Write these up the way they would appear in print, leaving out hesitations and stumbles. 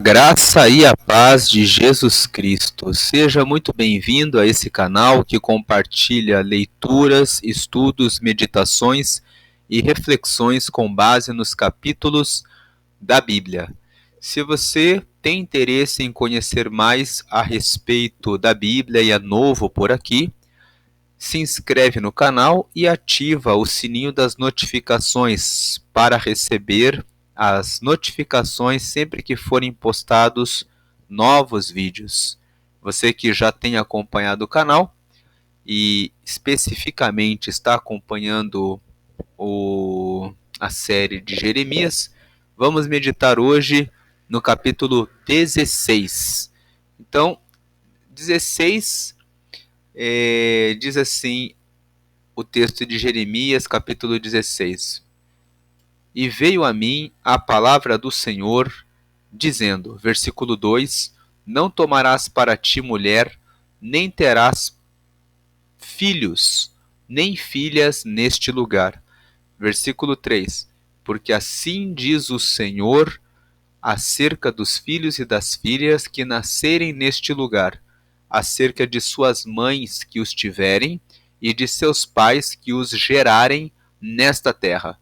Graça e a paz de Jesus Cristo. Seja muito bem-vindo a esse canal que compartilha leituras, estudos, meditações e reflexões com base nos capítulos da Bíblia. Se você tem interesse em conhecer mais a respeito da Bíblia e é novo por aqui, se inscreve no canal e ativa o sininho das notificações para receber as notificações sempre que forem postados novos vídeos. Você que já tem acompanhado o canal e especificamente está acompanhando a série de Jeremias, vamos meditar hoje no capítulo 16. Então, 16 diz assim o texto de Jeremias, capítulo 16. E veio a mim a palavra do Senhor, dizendo, versículo 2, não tomarás para ti mulher, nem terás filhos, nem filhas neste lugar. Versículo 3, porque assim diz o Senhor acerca dos filhos e das filhas que nascerem neste lugar, acerca de suas mães que os tiverem, e de seus pais que os gerarem nesta terra.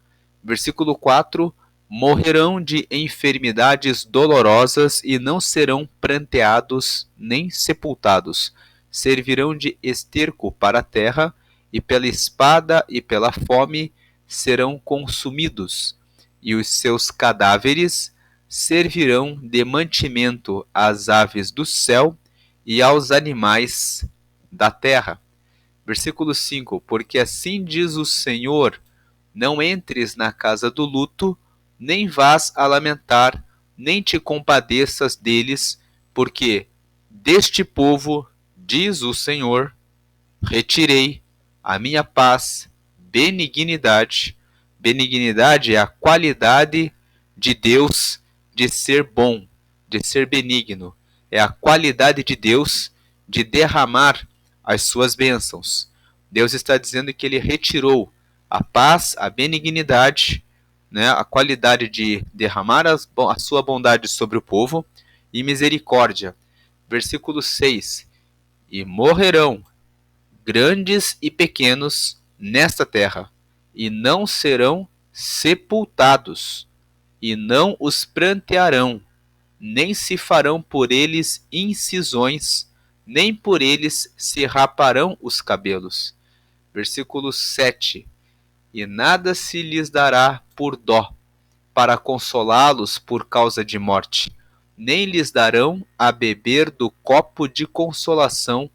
Versículo 4, morrerão de enfermidades dolorosas e não serão pranteados nem sepultados. Servirão de esterco para a terra, e pela espada e pela fome serão consumidos, e os seus cadáveres servirão de mantimento às aves do céu e aos animais da terra. Versículo 5, porque assim diz o Senhor, não entres na casa do luto, nem vás a lamentar, nem te compadeças deles, porque deste povo, diz o Senhor, retirei a minha paz, benignidade. Benignidade é a qualidade de Deus de ser bom, de ser benigno. É a qualidade de Deus de derramar as suas bênçãos. Deus está dizendo que ele retirou a paz, a benignidade, né, a qualidade de derramar a sua bondade sobre o povo e misericórdia. Versículo 6. E morrerão grandes e pequenos nesta terra, e não serão sepultados, e não os prantearão, nem se farão por eles incisões, nem por eles se raparão os cabelos. Versículo 7. E nada se lhes dará por dó, para consolá-los por causa de morte, nem lhes darão a beber do copo de consolação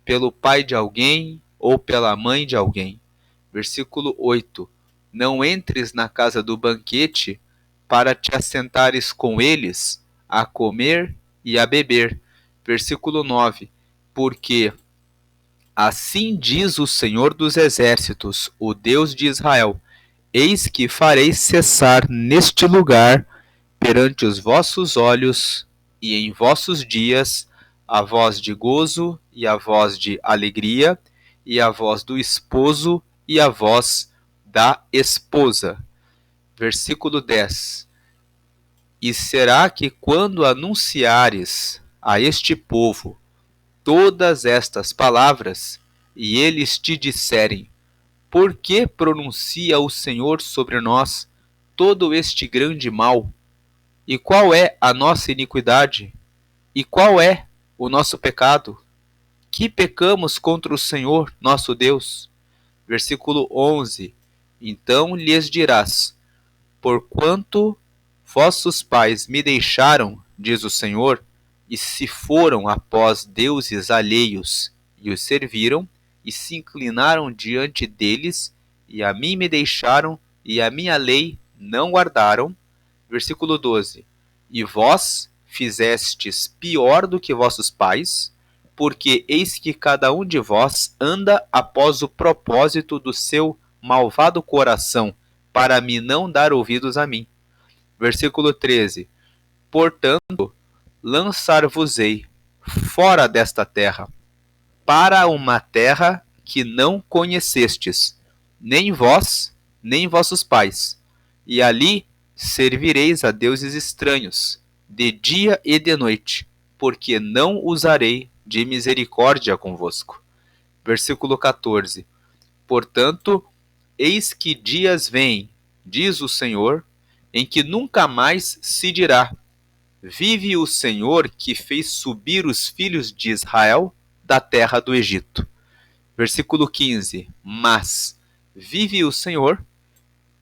pelo pai de alguém ou pela mãe de alguém. Versículo 8. Não entres na casa do banquete para te assentares com eles a comer e a beber. Versículo 9. Porque assim diz o Senhor dos Exércitos, o Deus de Israel, eis que farei cessar neste lugar, perante os vossos olhos, e em vossos dias, a voz de gozo e a voz de alegria, e a voz do esposo e a voz da esposa. Versículo 10. E será que quando anunciares a este povo todas estas palavras, e eles te disserem, por que pronuncia o Senhor sobre nós todo este grande mal? E qual é a nossa iniquidade? E qual é o nosso pecado? Que pecamos contra o Senhor, nosso Deus? Versículo 11. Então lhes dirás, porquanto vossos pais me deixaram, diz o Senhor, e se foram após deuses alheios, e os serviram, e se inclinaram diante deles, e a mim me deixaram, e a minha lei não guardaram. Versículo 12. E vós fizestes pior do que vossos pais, porque eis que cada um de vós anda após o propósito do seu malvado coração, para me não dar ouvidos a mim. Versículo 13. Portanto, lançar-vos-ei fora desta terra, para uma terra que não conhecestes, nem vós, nem vossos pais, e ali servireis a deuses estranhos, de dia e de noite, porque não usarei de misericórdia convosco. Versículo 14. Portanto, eis que dias vêm, diz o Senhor, em que nunca mais se dirá: vive o Senhor que fez subir os filhos de Israel da terra do Egito. Versículo 15. Mas vive o Senhor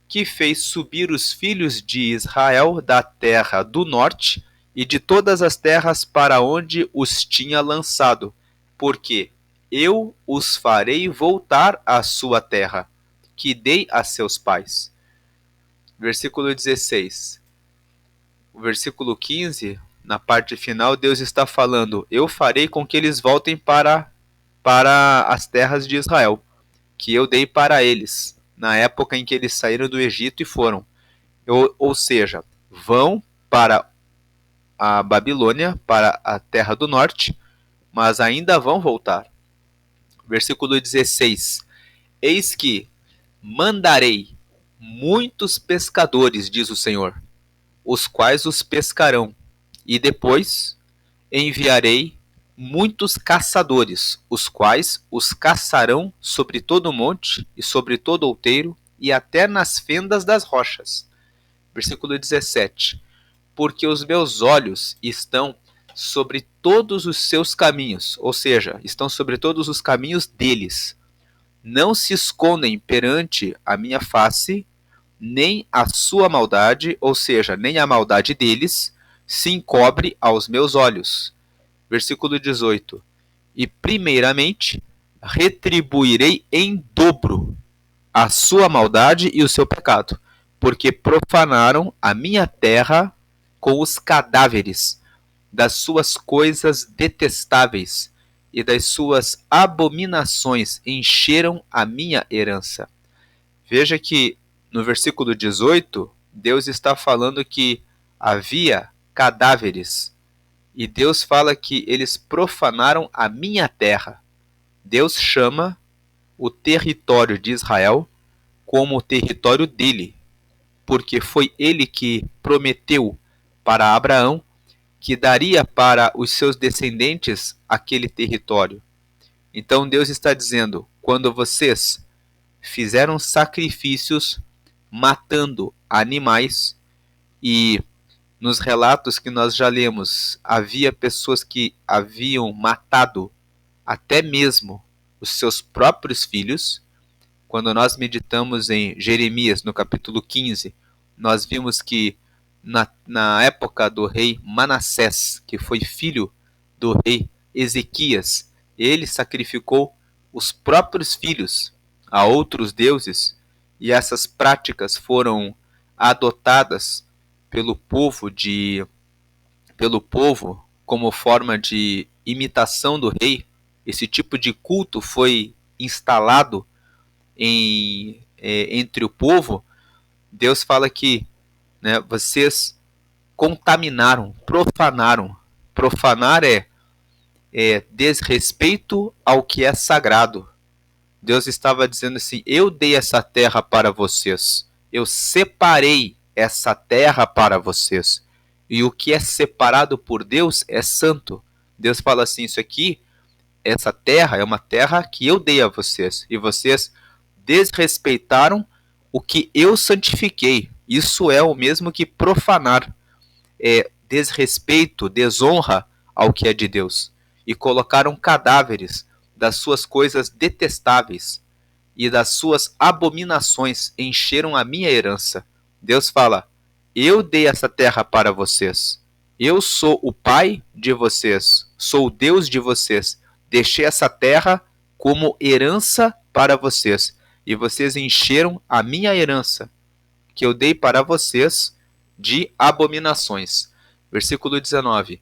que fez subir os filhos de Israel da terra do norte e de todas as terras para onde os tinha lançado, porque eu os farei voltar à sua terra, que dei a seus pais. Versículo 16. O versículo 15, na parte final, Deus está falando: eu farei com que eles voltem para as terras de Israel, que eu dei para eles, na época em que eles saíram do Egito e foram. Ou seja, vão para a Babilônia, para a terra do norte, mas ainda vão voltar. Versículo 16. Eis que mandarei muitos pescadores, diz o Senhor, os quais os pescarão, e depois enviarei muitos caçadores, os quais os caçarão sobre todo o monte e sobre todo outeiro e até nas fendas das rochas. Versículo 17. Porque os meus olhos estão sobre todos os seus caminhos, ou seja, estão sobre todos os caminhos deles. Não se escondem perante a minha face, nem a sua maldade, ou seja, nem a maldade deles, se encobre aos meus olhos. Versículo 18. E primeiramente retribuirei em dobro a sua maldade e o seu pecado, porque profanaram a minha terra com os cadáveres das suas coisas detestáveis e das suas abominações encheram a minha herança. Veja que no versículo 18, Deus está falando que havia cadáveres e Deus fala que eles profanaram a minha terra. Deus chama o território de Israel como o território dele, porque foi ele que prometeu para Abraão que daria para os seus descendentes aquele território. Então Deus está dizendo: quando vocês fizeram sacrifícios matando animais, e nos relatos que nós já lemos, havia pessoas que haviam matado até mesmo os seus próprios filhos. Quando nós meditamos em Jeremias, no capítulo 15, nós vimos que na época do rei Manassés, que foi filho do rei Ezequias, ele sacrificou os próprios filhos a outros deuses, e essas práticas foram adotadas pelo povo como forma de imitação do rei. Esse tipo de culto foi instalado entre o povo. Deus fala que, né, vocês contaminaram, profanaram. Profanar é desrespeito ao que é sagrado. Deus estava dizendo assim: eu dei essa terra para vocês, eu separei essa terra para vocês, e o que é separado por Deus é santo. Deus fala assim: isso aqui, essa terra é uma terra que eu dei a vocês, e vocês desrespeitaram o que eu santifiquei. Isso é o mesmo que profanar, é desrespeito, desonra ao que é de Deus. E colocaram cadáveres das suas coisas detestáveis e das suas abominações encheram a minha herança. Deus fala: eu dei essa terra para vocês. Eu sou o pai de vocês, sou o Deus de vocês. Deixei essa terra como herança para vocês, e vocês encheram a minha herança, que eu dei para vocês, de abominações. Versículo 19.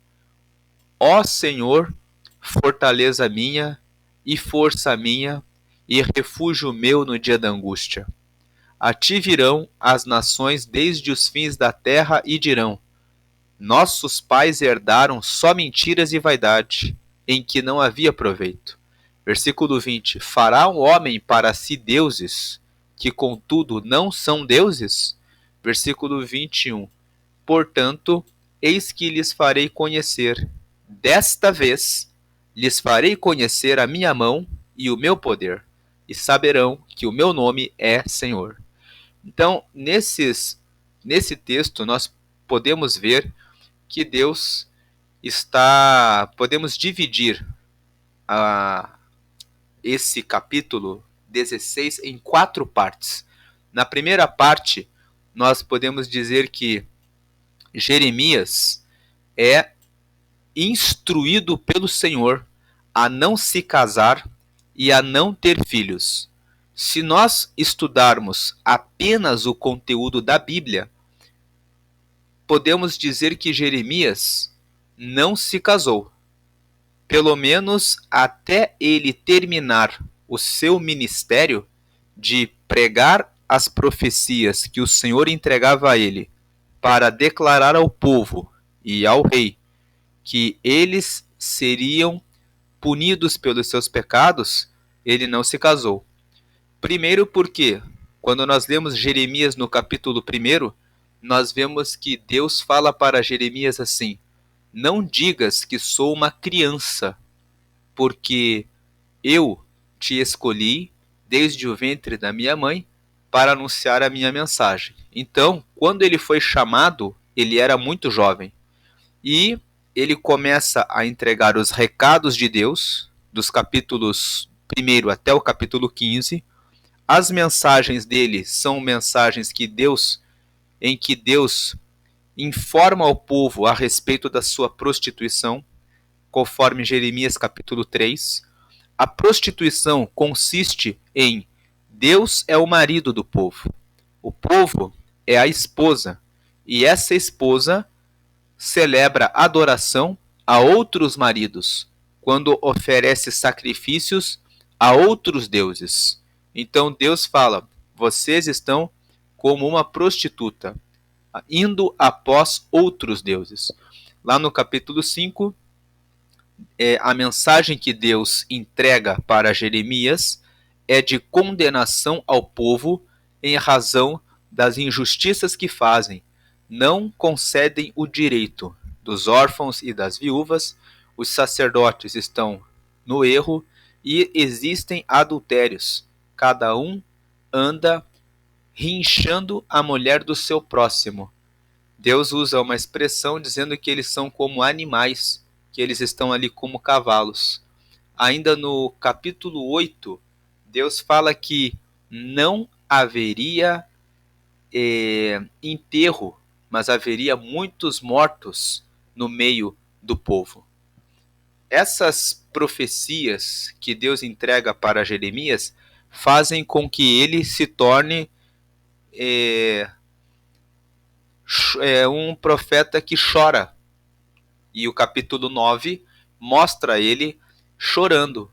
Ó Senhor, fortaleza minha e força minha e refúgio meu no dia da angústia. A ti virão as nações desde os fins da terra e dirão: nossos pais herdaram só mentiras e vaidade, em que não havia proveito. Versículo 20. Fará um homem para si deuses, que contudo não são deuses? Versículo 21. Portanto, eis que lhes farei conhecer. Desta vez lhes farei conhecer a minha mão e o meu poder, e saberão que o meu nome é Senhor. Então, nesse texto, nós podemos ver que Deus podemos dividir a, esse capítulo 16 em 4 partes. Na primeira parte, nós podemos dizer que Jeremias é instruído pelo Senhor a não se casar e a não ter filhos. Se nós estudarmos apenas o conteúdo da Bíblia, podemos dizer que Jeremias não se casou, pelo menos até ele terminar o seu ministério de pregar as profecias que o Senhor entregava a ele para declarar ao povo e ao rei que eles seriam punidos pelos seus pecados, ele não se casou. Primeiro porque, quando nós lemos Jeremias no capítulo 1, nós vemos que Deus fala para Jeremias assim: não digas que sou uma criança, porque eu te escolhi desde o ventre da minha mãe para anunciar a minha mensagem. Então, quando ele foi chamado, ele era muito jovem. E ele começa a entregar os recados de Deus, dos capítulos 1 até o capítulo 15. As mensagens dele são mensagens em que Deus informa ao povo a respeito da sua prostituição, conforme Jeremias capítulo 3. A prostituição consiste em Deus é o marido do o povo é a esposa, e essa esposa celebra adoração a outros maridos, quando oferece sacrifícios a outros deuses. Então Deus fala: vocês estão como uma prostituta, indo após outros deuses. Lá no capítulo 5, a mensagem que Deus entrega para Jeremias é de condenação ao povo em razão das injustiças que fazem. Não concedem o direito dos órfãos e das viúvas, os sacerdotes estão no erro e existem adultérios. Cada um anda rinchando a mulher do seu próximo. Deus usa uma expressão dizendo que eles são como animais, que eles estão ali como cavalos. Ainda no capítulo 8, Deus fala que não haveria enterro, mas haveria muitos mortos no meio do povo. Essas profecias que Deus entrega para Jeremias fazem com que ele se torne um profeta que chora. E o capítulo 9 mostra ele chorando.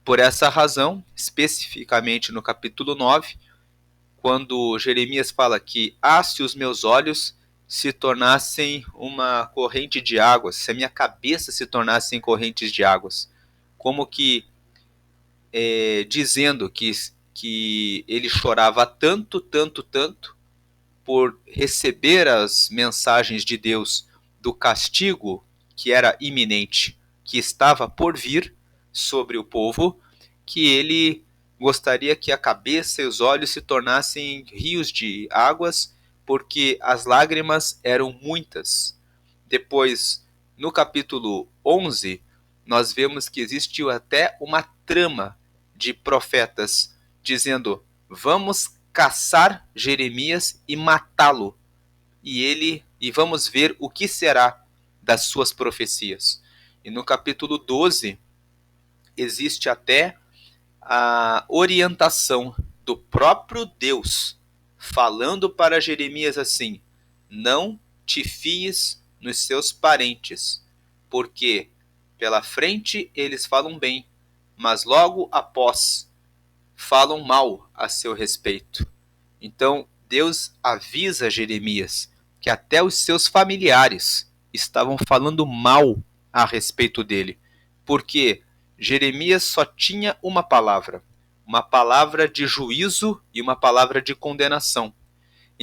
Por essa razão, especificamente no capítulo 9, quando Jeremias fala que se os meus olhos se tornassem uma corrente de águas, se a minha cabeça se tornasse em correntes de águas, como que dizendo que ele chorava tanto, tanto, tanto, por receber as mensagens de Deus do castigo que era iminente, que estava por vir sobre o povo, que ele gostaria que a cabeça e os olhos se tornassem rios de águas, porque as lágrimas eram muitas. Depois, no capítulo 11, nós vemos que existiu até uma trama de profetas dizendo: vamos caçar Jeremias e matá-lo, e vamos ver o que será das suas profecias. E no capítulo 12 existe até a orientação do próprio Deus falando para Jeremias assim: não te fies nos seus parentes, porque pela frente eles falam bem, mas logo após falam mal a seu respeito. Então Deus avisa Jeremias que até os seus familiares estavam falando mal a respeito dele, porque Jeremias só tinha uma palavra de juízo e uma palavra de condenação.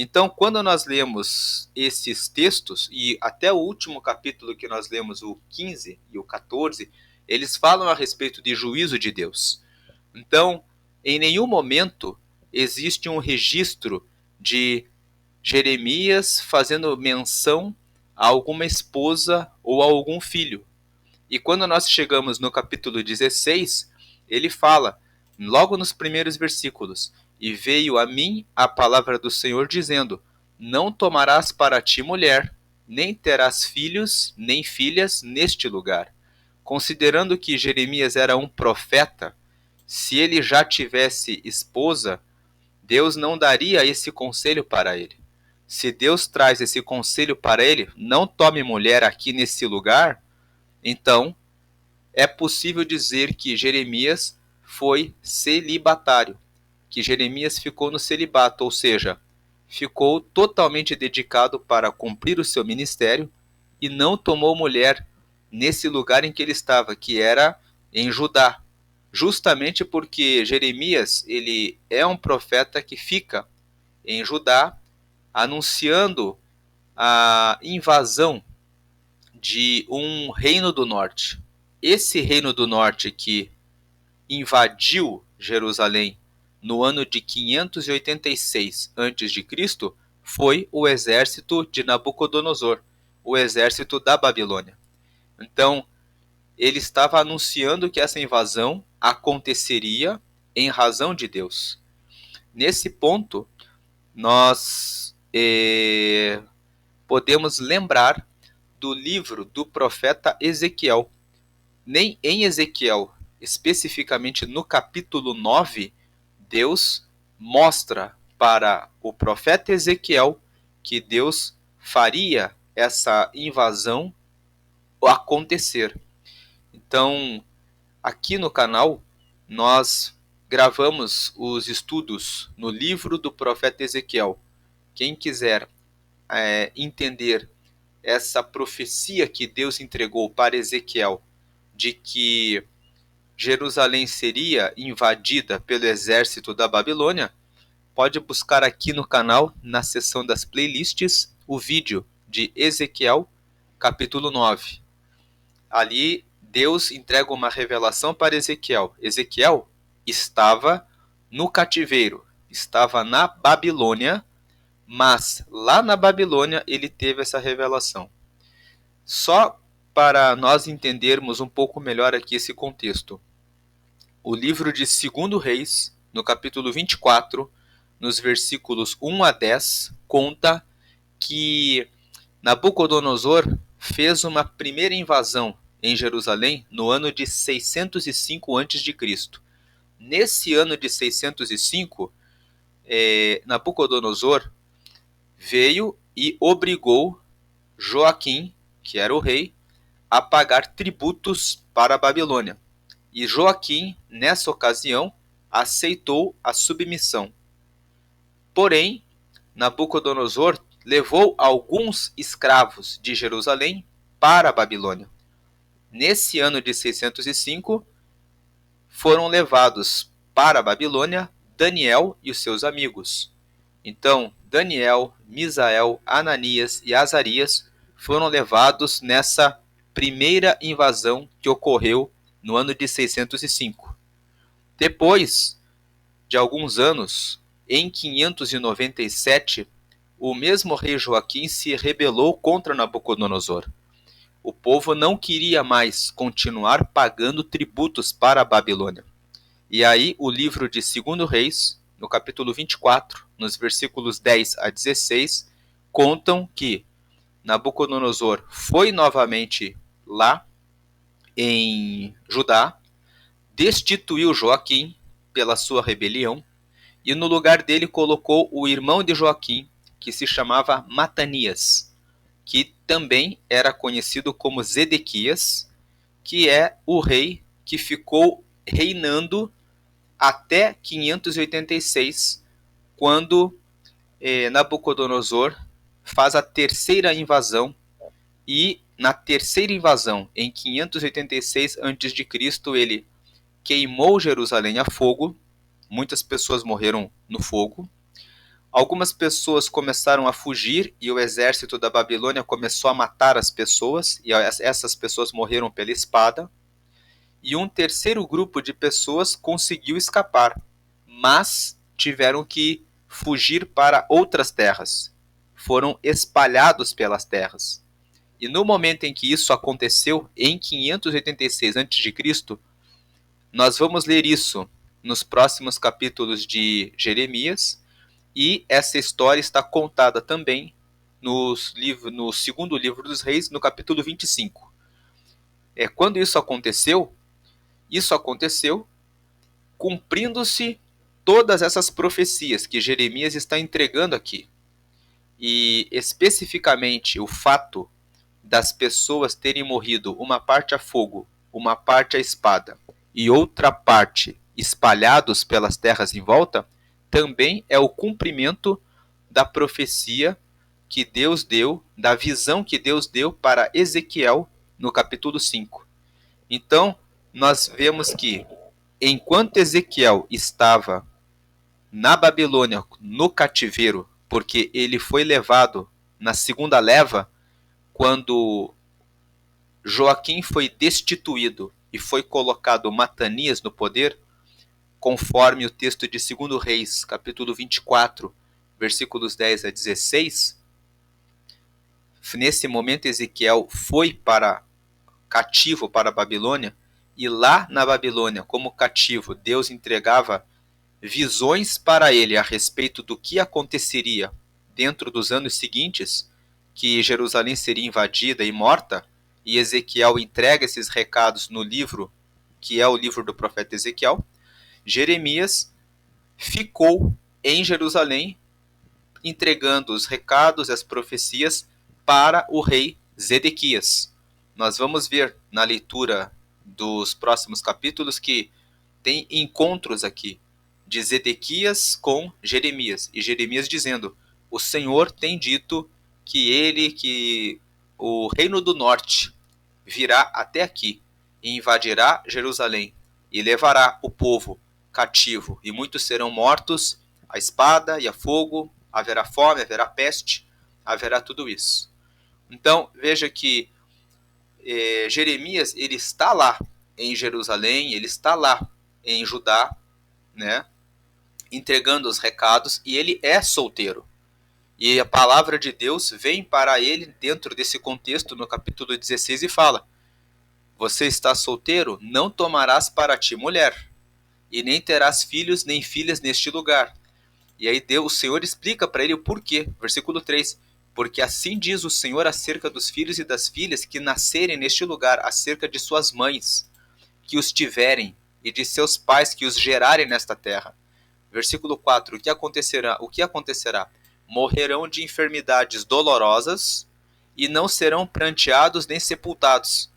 Então, quando nós lemos esses textos, e até o último capítulo que nós lemos, o 15 e o 14, eles falam a respeito de juízo de Deus. Então, em nenhum momento existe um registro de Jeremias fazendo menção a alguma esposa ou a algum filho. E quando nós chegamos no capítulo 16, ele fala, logo nos primeiros versículos, e veio a mim a palavra do Senhor dizendo, não tomarás para ti mulher, nem terás filhos, nem filhas neste lugar. Considerando que Jeremias era um profeta, se ele já tivesse esposa, Deus não daria esse conselho para ele. Se Deus traz esse conselho para ele, não tome mulher aqui nesse lugar, então é possível dizer que Jeremias foi celibatário, que Jeremias ficou no celibato, ou seja, ficou totalmente dedicado para cumprir o seu ministério e não tomou mulher nesse lugar em que ele estava, que era em Judá. Justamente porque Jeremias, ele é um profeta que fica em Judá anunciando a invasão de um reino do norte. Esse reino do norte que invadiu Jerusalém no ano de 586 a.C. foi o exército de Nabucodonosor, o exército da Babilônia. Então, ele estava anunciando que essa invasão aconteceria em razão de Deus. Nesse ponto, nós podemos lembrar do livro do profeta Ezequiel. Nem em Ezequiel, especificamente no capítulo 9, Deus mostra para o profeta Ezequiel que Deus faria essa invasão acontecer. Então, aqui no canal, nós gravamos os estudos no livro do profeta Ezequiel. Quem quiser entender essa profecia que Deus entregou para Ezequiel, de que Jerusalém seria invadida pelo exército da Babilônia, pode buscar aqui no canal, na seção das playlists, o vídeo de Ezequiel, capítulo 9. Ali, Deus entrega uma revelação para Ezequiel. Ezequiel estava no cativeiro, estava na Babilônia, mas lá na Babilônia ele teve essa revelação. Só para nós entendermos um pouco melhor aqui esse contexto. O livro de 2 Reis, no capítulo 24, nos versículos 1 a 10, conta que Nabucodonosor fez uma primeira invasão em Jerusalém no ano de 605 a.C. Nesse ano de 605, Nabucodonosor veio e obrigou Joaquim, que era o rei, a pagar tributos para a Babilônia. E Joaquim, nessa ocasião, aceitou a submissão. Porém, Nabucodonosor levou alguns escravos de Jerusalém para a Babilônia. Nesse ano de 605, foram levados para a Babilônia Daniel e os seus amigos. Então, Daniel, Misael, Ananias e Azarias foram levados nessa primeira invasão que ocorreu no ano de 605. Depois de alguns anos, em 597, o mesmo rei Joaquim se rebelou contra Nabucodonosor. O povo não queria mais continuar pagando tributos para a Babilônia. E aí o livro de 2 Reis, no capítulo 24, nos versículos 10 a 16, contam que Nabucodonosor foi novamente lá em Judá, destituiu Joaquim pela sua rebelião e no lugar dele colocou o irmão de Joaquim, que se chamava Matanias, que também era conhecido como Zedequias, que é o rei que ficou reinando até 586, quando Nabucodonosor faz a terceira invasão, e na terceira invasão, em 586 a.C., ele queimou Jerusalém a fogo, muitas pessoas morreram no fogo. Algumas pessoas começaram a fugir e o exército da Babilônia começou a matar as pessoas, e essas pessoas morreram pela espada. E um terceiro grupo de pessoas conseguiu escapar, mas tiveram que fugir para outras terras. Foram espalhados pelas terras. E no momento em que isso aconteceu, em 586 a.C., nós vamos ler isso nos próximos capítulos de Jeremias, e essa história está contada também no segundo livro dos Reis, no capítulo 25. Quando isso aconteceu cumprindo-se todas essas profecias que Jeremias está entregando aqui. E especificamente o fato das pessoas terem morrido, uma parte a fogo, uma parte a espada e outra parte espalhados pelas terras em volta, também é o cumprimento da profecia que Deus deu, da visão que Deus deu para Ezequiel no capítulo 5. Então, nós vemos que enquanto Ezequiel estava na Babilônia, no cativeiro, porque ele foi levado na segunda leva, quando Joaquim foi destituído e foi colocado Matanias no poder, conforme o texto de 2 Reis, capítulo 24, versículos 10 a 16, nesse momento Ezequiel foi para cativo para a Babilônia, e lá na Babilônia, como cativo, Deus entregava visões para ele a respeito do que aconteceria dentro dos anos seguintes, que Jerusalém seria invadida e morta, e Ezequiel entrega esses recados no livro, que é o livro do profeta Ezequiel. Jeremias ficou em Jerusalém, entregando os recados e as profecias para o rei Zedequias. Nós vamos ver na leitura dos próximos capítulos que tem encontros aqui de Zedequias com Jeremias, e Jeremias dizendo: o Senhor tem dito que o reino do norte virá até aqui e invadirá Jerusalém e levará o povo cativo, e muitos serão mortos à espada e a fogo, haverá fome, haverá peste, haverá tudo isso. Então veja que Jeremias, ele está lá em Jerusalém, ele está lá em Judá, né, entregando os recados, e ele é solteiro. E a palavra de Deus vem para ele dentro desse contexto no capítulo 16 e fala: você está solteiro? Não tomarás para ti mulher, e nem terás filhos nem filhas neste lugar. E aí Deus, o Senhor explica para ele o porquê. Versículo 3: porque assim diz o Senhor acerca dos filhos e das filhas que nascerem neste lugar, acerca de suas mães, que os tiverem, e de seus pais que os gerarem nesta terra. Versículo 4: o que acontecerá? Morrerão de enfermidades dolorosas, e não serão pranteados nem sepultados.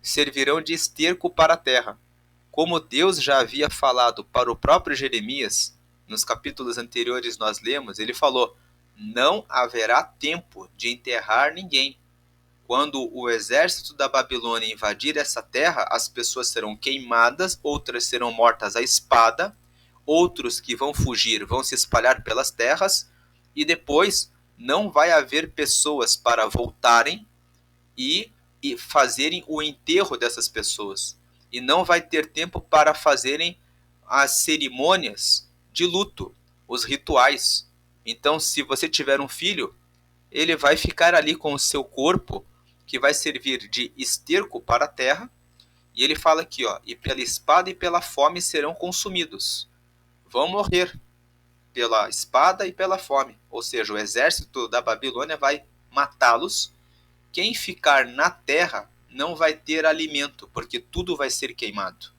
Servirão de esterco para a terra. Como Deus já havia falado para o próprio Jeremias, nos capítulos anteriores nós lemos, ele falou: não haverá tempo de enterrar ninguém. Quando o exército da Babilônia invadir essa terra, as pessoas serão queimadas, outras serão mortas à espada, outros que vão fugir vão se espalhar pelas terras, e depois não vai haver pessoas para voltarem e fazerem o enterro dessas pessoas. E não vai ter tempo para fazerem as cerimônias de luto, os rituais. Então, se você tiver um filho, ele vai ficar ali com o seu corpo, que vai servir de esterco para a terra. E ele fala aqui, ó: e pela espada e pela fome serão consumidos. Vão morrer pela espada e pela fome. Ou seja, o exército da Babilônia vai matá-los. Quem ficar na terra não vai ter alimento, porque tudo vai ser queimado.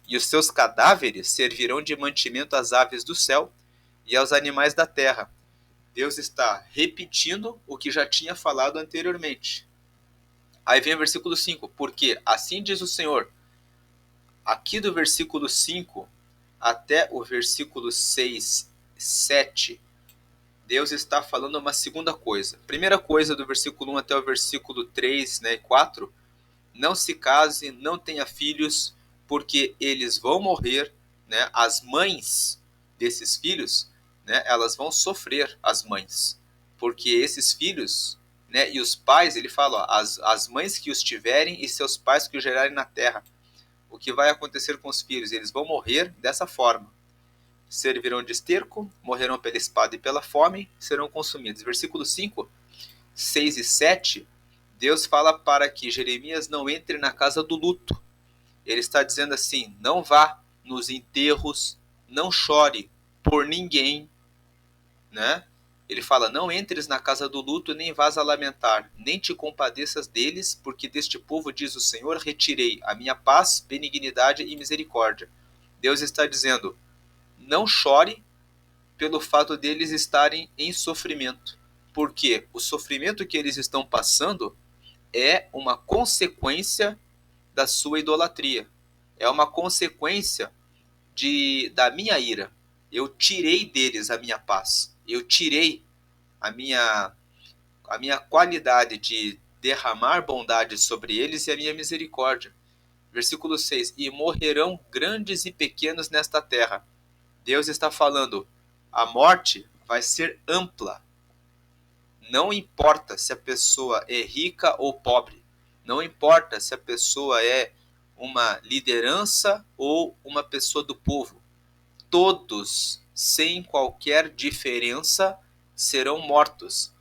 E os seus cadáveres servirão de mantimento às aves do céu e aos animais da terra. Deus está repetindo o que já tinha falado anteriormente. Aí vem o versículo 5: porque assim diz o Senhor. Aqui do versículo 5 até o versículo 6, 7, Deus está falando uma segunda coisa. Primeira coisa, do versículo 1 até o versículo 3, né, 4, não se case, não tenha filhos, porque eles vão morrer, né, as mães desses filhos, né, elas vão sofrer, as mães, porque esses filhos, né, e os pais, ele fala, ó, as mães que os tiverem e seus pais que os gerarem na terra. O que vai acontecer com os filhos? Eles vão morrer dessa forma. Servirão de esterco, morrerão pela espada e pela fome, serão consumidos. Versículo 5, 6 e 7, Deus fala para que Jeremias não entre na casa do luto. Ele está dizendo assim, não vá nos enterros, não chore por ninguém, né? Ele fala, não entres na casa do luto, nem vás a lamentar, nem te compadeças deles, porque deste povo, diz o Senhor, retirei a minha paz, benignidade e misericórdia. Deus está dizendo, não chore pelo fato deles estarem em sofrimento, porque o sofrimento que eles estão passando é uma consequência da sua idolatria, é uma consequência da minha ira. Eu tirei deles a minha paz, eu tirei a minha qualidade de derramar bondade sobre eles e a minha misericórdia. Versículo 6, e morrerão grandes e pequenos nesta terra. Deus está falando, a morte vai ser ampla. Não importa se a pessoa é rica ou pobre. Não importa se a pessoa é uma liderança ou uma pessoa do povo. Todos, sem qualquer diferença, serão mortos.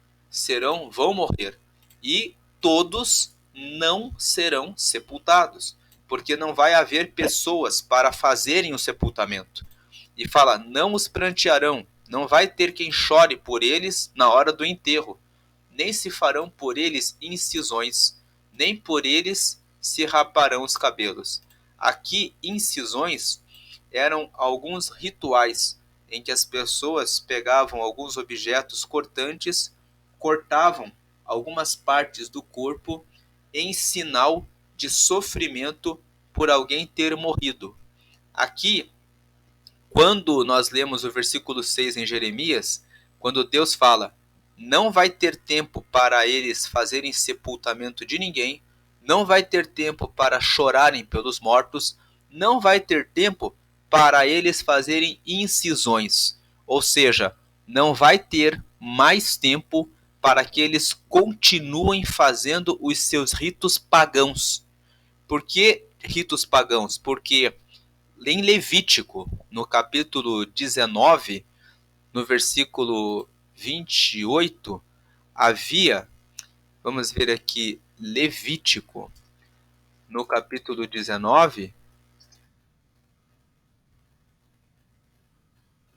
Vão morrer. E todos não serão sepultados. Porque não vai haver pessoas para fazerem o sepultamento. E fala, não os prantearão, não vai ter quem chore por eles na hora do enterro, nem se farão por eles incisões, nem por eles se raparão os cabelos. Aqui, incisões eram alguns rituais em que as pessoas pegavam alguns objetos cortantes, cortavam algumas partes do corpo em sinal de sofrimento por alguém ter morrido. Aqui, quando nós lemos o versículo 6 em Jeremias, quando Deus fala, não vai ter tempo para eles fazerem sepultamento de ninguém, não vai ter tempo para chorarem pelos mortos, não vai ter tempo para eles fazerem incisões, ou seja, não vai ter mais tempo para que eles continuem fazendo os seus ritos pagãos. Por que ritos pagãos? Porque em Levítico, no capítulo 19, no versículo 28, havia, vamos ver aqui, Levítico, no capítulo 19,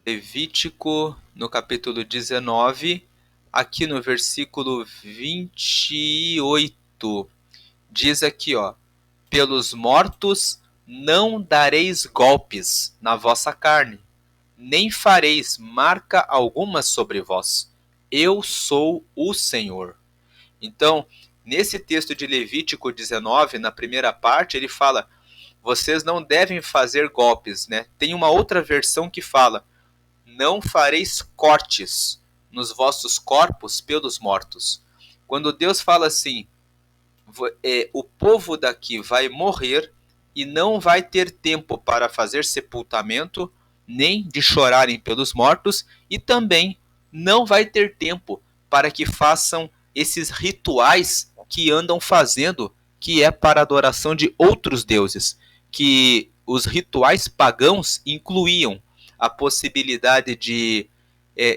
Levítico, no capítulo 19, aqui no versículo 28, diz aqui, ó, pelos mortos não dareis golpes na vossa carne, nem fareis marca alguma sobre vós. Eu sou o Senhor. Então, nesse texto de Levítico 19, na primeira parte, ele fala, vocês não devem fazer golpes, né? Tem uma outra versão que fala, não fareis cortes nos vossos corpos pelos mortos. Quando Deus fala assim, o povo daqui vai morrer e não vai ter tempo para fazer sepultamento, nem de chorarem pelos mortos, e também não vai ter tempo para que façam esses rituais que andam fazendo, que é para a adoração de outros deuses, que os rituais pagãos incluíam a possibilidade de,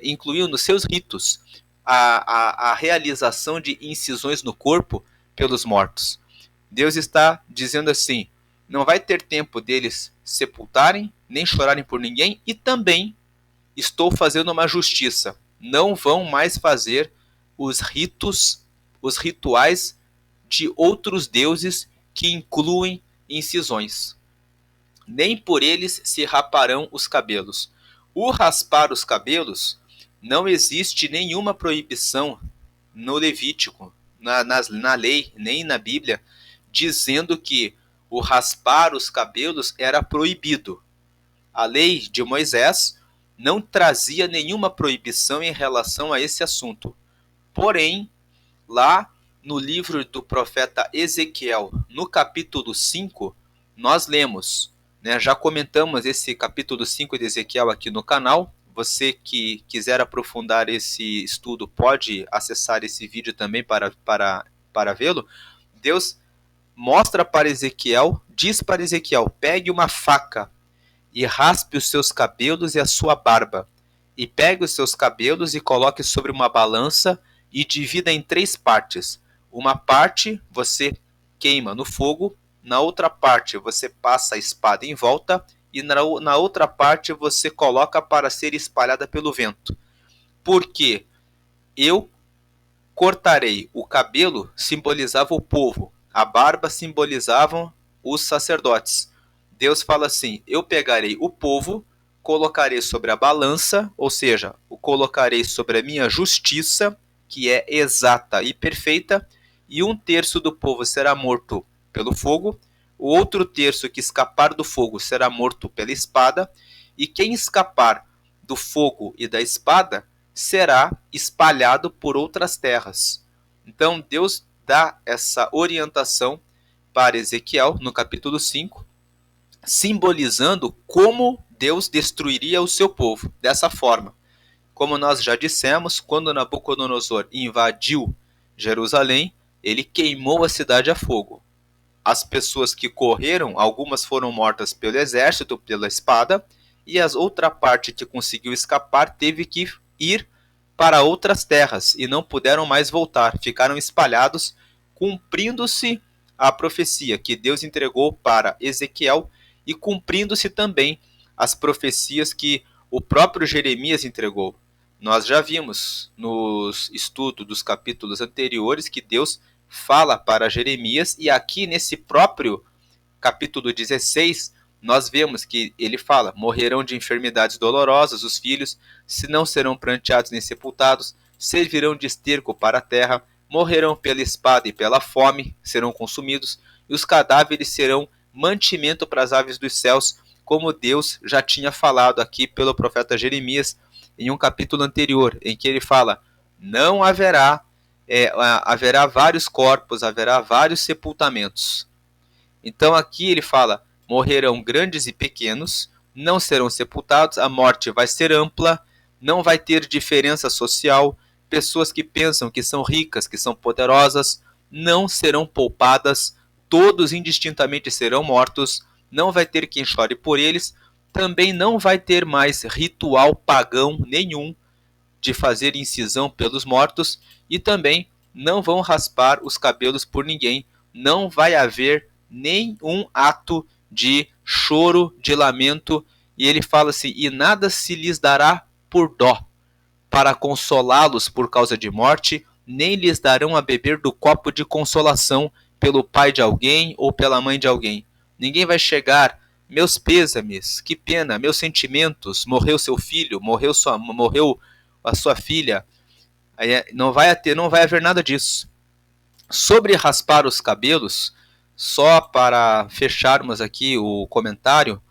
incluíam nos seus ritos a realização de incisões no corpo pelos mortos. Deus está dizendo assim, não vai ter tempo deles sepultarem, nem chorarem por ninguém, e também estou fazendo uma justiça. Não vão mais fazer os rituais de outros deuses que incluem incisões. Nem por eles se raparão os cabelos. O raspar os cabelos, não existe nenhuma proibição no Levítico, na lei, nem na Bíblia, dizendo que o raspar os cabelos era proibido. A lei de Moisés não trazia nenhuma proibição em relação a esse assunto. Porém, lá no livro do profeta Ezequiel, no capítulo 5, nós lemos, né, já comentamos esse capítulo 5 de Ezequiel aqui no canal, você que quiser aprofundar esse estudo pode acessar esse vídeo também para vê-lo. Deus mostra para Ezequiel, diz para Ezequiel: pegue uma faca e raspe os seus cabelos e a sua barba, e pegue os seus cabelos e coloque sobre uma balança e divida em 3 partes. Uma parte você queima no fogo, na outra parte você passa a espada em volta, e na outra parte você coloca para ser espalhada pelo vento. Porque eu cortarei o cabelo, simbolizava o povo, a barba simbolizava os sacerdotes. Deus fala assim: eu pegarei o povo, colocarei sobre a balança, ou seja, o colocarei sobre a minha justiça, que é exata e perfeita, e 1/3 do povo será morto pelo fogo, o outro terço que escapar do fogo será morto pela espada, e quem escapar do fogo e da espada será espalhado por outras terras. Então Deus dá essa orientação para Ezequiel no capítulo 5, simbolizando como Deus destruiria o seu povo dessa forma. Como nós já dissemos, quando Nabucodonosor invadiu Jerusalém, ele queimou a cidade a fogo. As pessoas que correram, algumas foram mortas pelo exército, pela espada, e a outra parte que conseguiu escapar teve que ir para outras terras e não puderam mais voltar, ficaram espalhados, cumprindo-se a profecia que Deus entregou para Ezequiel e cumprindo-se também as profecias que o próprio Jeremias entregou. Nós já vimos nos estudos dos capítulos anteriores que Deus fala para Jeremias, e aqui nesse próprio capítulo 16, nós vemos que ele fala: morrerão de enfermidades dolorosas os filhos, se não serão pranteados nem sepultados, servirão de esterco para a terra, morrerão pela espada e pela fome, serão consumidos, e os cadáveres serão mantimento para as aves dos céus, como Deus já tinha falado aqui pelo profeta Jeremias em um capítulo anterior, em que ele fala: não haverá vários corpos, haverá vários sepultamentos. Então aqui ele fala: morrerão grandes e pequenos, não serão sepultados, a morte vai ser ampla, não vai ter diferença social, pessoas que pensam que são ricas, que são poderosas, não serão poupadas, todos indistintamente serão mortos, não vai ter quem chore por eles, também não vai ter mais ritual pagão nenhum de fazer incisão pelos mortos, e também não vão raspar os cabelos por ninguém, não vai haver nenhum ato de choro, de lamento, e ele fala assim: e nada se lhes dará por dó, para consolá-los por causa de morte, nem lhes darão a beber do copo de consolação pelo pai de alguém ou pela mãe de alguém. Ninguém vai chegar: meus pêsames, que pena, meus sentimentos, morreu seu filho, morreu a sua filha. Não vai haver nada disso. Sobre raspar os cabelos, só para fecharmos aqui o comentário,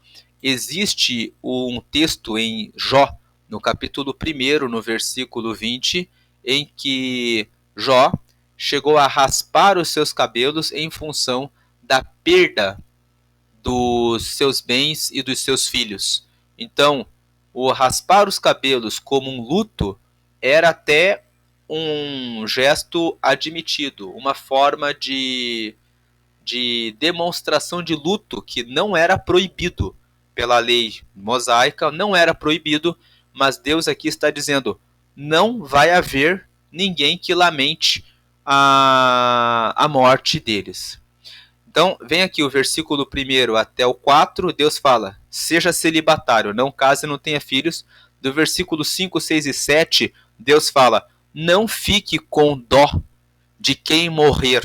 existe um texto em Jó, no capítulo 1, no versículo 20, em que Jó chegou a raspar os seus cabelos em função da perda dos seus bens e dos seus filhos. Então, o raspar os cabelos como um luto era até um gesto admitido, uma forma de demonstração de luto que não era proibido pela lei mosaica, não era proibido, mas Deus aqui está dizendo: não vai haver ninguém que lamente a morte deles. Então, vem aqui o versículo 1 até o 4, Deus fala: seja celibatário, não case, não tenha filhos. Do versículo 5, 6 e 7, Deus fala: não fique com dó de quem morrer,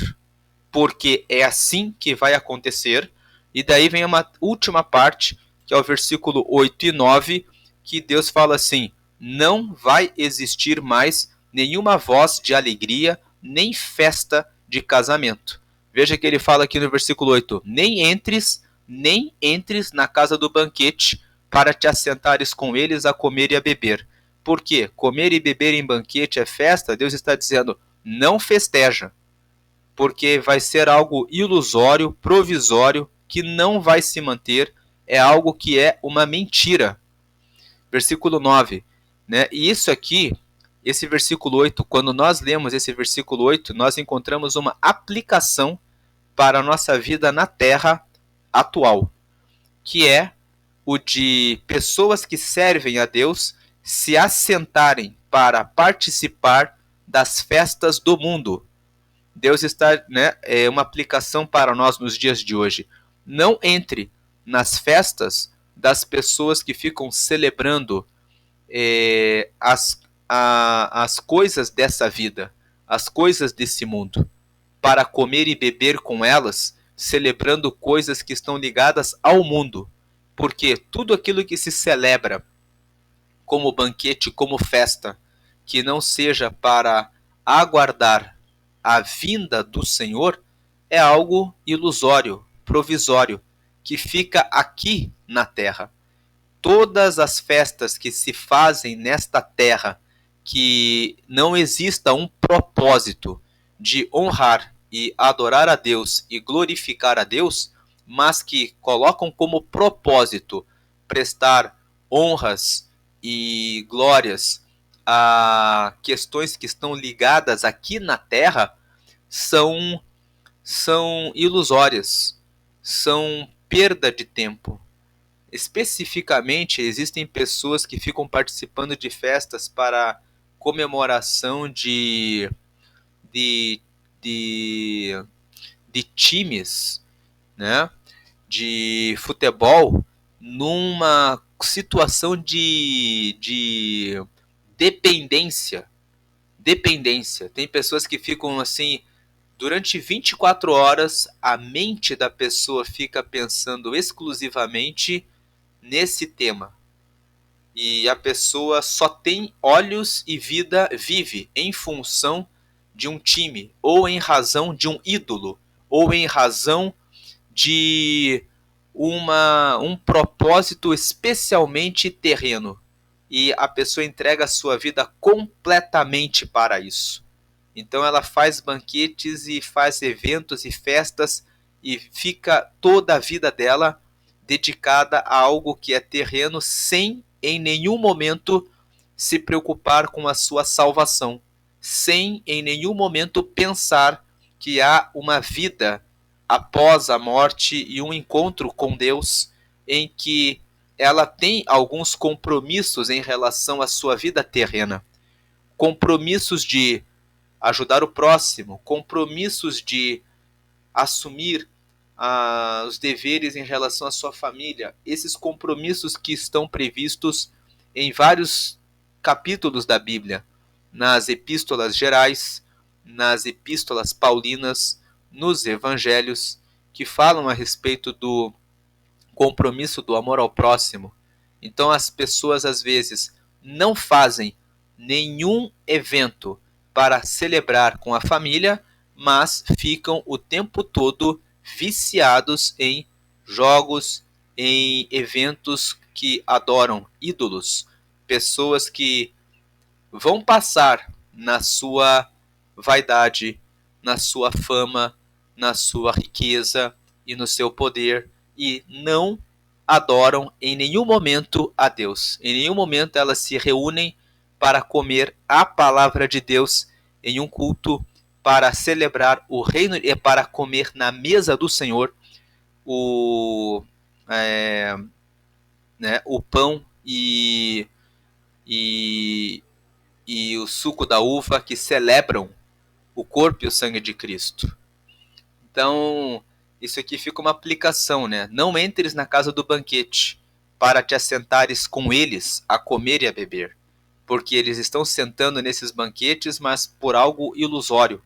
porque é assim que vai acontecer. E daí vem uma última parte, que é o versículo 8 e 9, que Deus fala assim: não vai existir mais nenhuma voz de alegria, nem festa de casamento. Veja que ele fala aqui no versículo 8: nem entres na casa do banquete, para te assentares com eles a comer e a beber. Por quê? Comer e beber em banquete é festa? Deus está dizendo: não festeja, porque vai ser algo ilusório, provisório, que não vai se manter, é algo que é uma mentira. Versículo 9: né? E isso aqui, esse versículo 8, quando nós lemos esse versículo 8, nós encontramos uma aplicação para a nossa vida na Terra atual, que é o de pessoas que servem a Deus se assentarem para participar das festas do mundo. Deus está, né, é uma aplicação para nós nos dias de hoje. Não entre nas festas das pessoas que ficam celebrando as coisas dessa vida, as coisas desse mundo, para comer e beber com elas, celebrando coisas que estão ligadas ao mundo. Porque tudo aquilo que se celebra como banquete, como festa, que não seja para aguardar a vinda do Senhor, é algo ilusório, provisório, que fica aqui na terra. Todas as festas que se fazem nesta terra, que não exista um propósito de honrar e adorar a Deus e glorificar a Deus, mas que colocam como propósito prestar honras e glórias a questões que estão ligadas aqui na terra, são ilusórias, são perda de tempo. Especificamente, existem pessoas que ficam participando de festas para comemoração de, de, de times, né, de futebol, numa situação de dependência. Dependência. Tem pessoas que ficam assim, durante 24 horas, a mente da pessoa fica pensando exclusivamente nesse tema. E a pessoa só tem olhos e vida, vive em função de um time, ou em razão de um ídolo, ou em razão de um propósito especialmente terreno. E a pessoa entrega a sua vida completamente para isso. Então ela faz banquetes e faz eventos e festas e fica toda a vida dela dedicada a algo que é terreno, sem em nenhum momento se preocupar com a sua salvação, sem em nenhum momento pensar que há uma vida após a morte e um encontro com Deus, em que ela tem alguns compromissos em relação à sua vida terrena. Compromissos de ajudar o próximo, compromissos de assumir os deveres em relação à sua família, esses compromissos que estão previstos em vários capítulos da Bíblia, nas epístolas gerais, nas epístolas paulinas, nos evangelhos, que falam a respeito do compromisso do amor ao próximo. Então as pessoas às vezes não fazem nenhum evento para celebrar com a família, mas ficam o tempo todo viciados em jogos, em eventos que adoram ídolos, pessoas que vão passar na sua vaidade, na sua fama, na sua riqueza e no seu poder, e não adoram em nenhum momento a Deus. Em nenhum momento elas se reúnem para comer a palavra de Deus em um culto, para celebrar o reino e para comer na mesa do Senhor é, o pão e, e o suco da uva, que celebram o corpo e o sangue de Cristo. Então, isso aqui fica uma aplicação, né? Não entres na casa do banquete para te assentares com eles a comer e a beber, porque eles estão sentando nesses banquetes, mas por algo ilusório,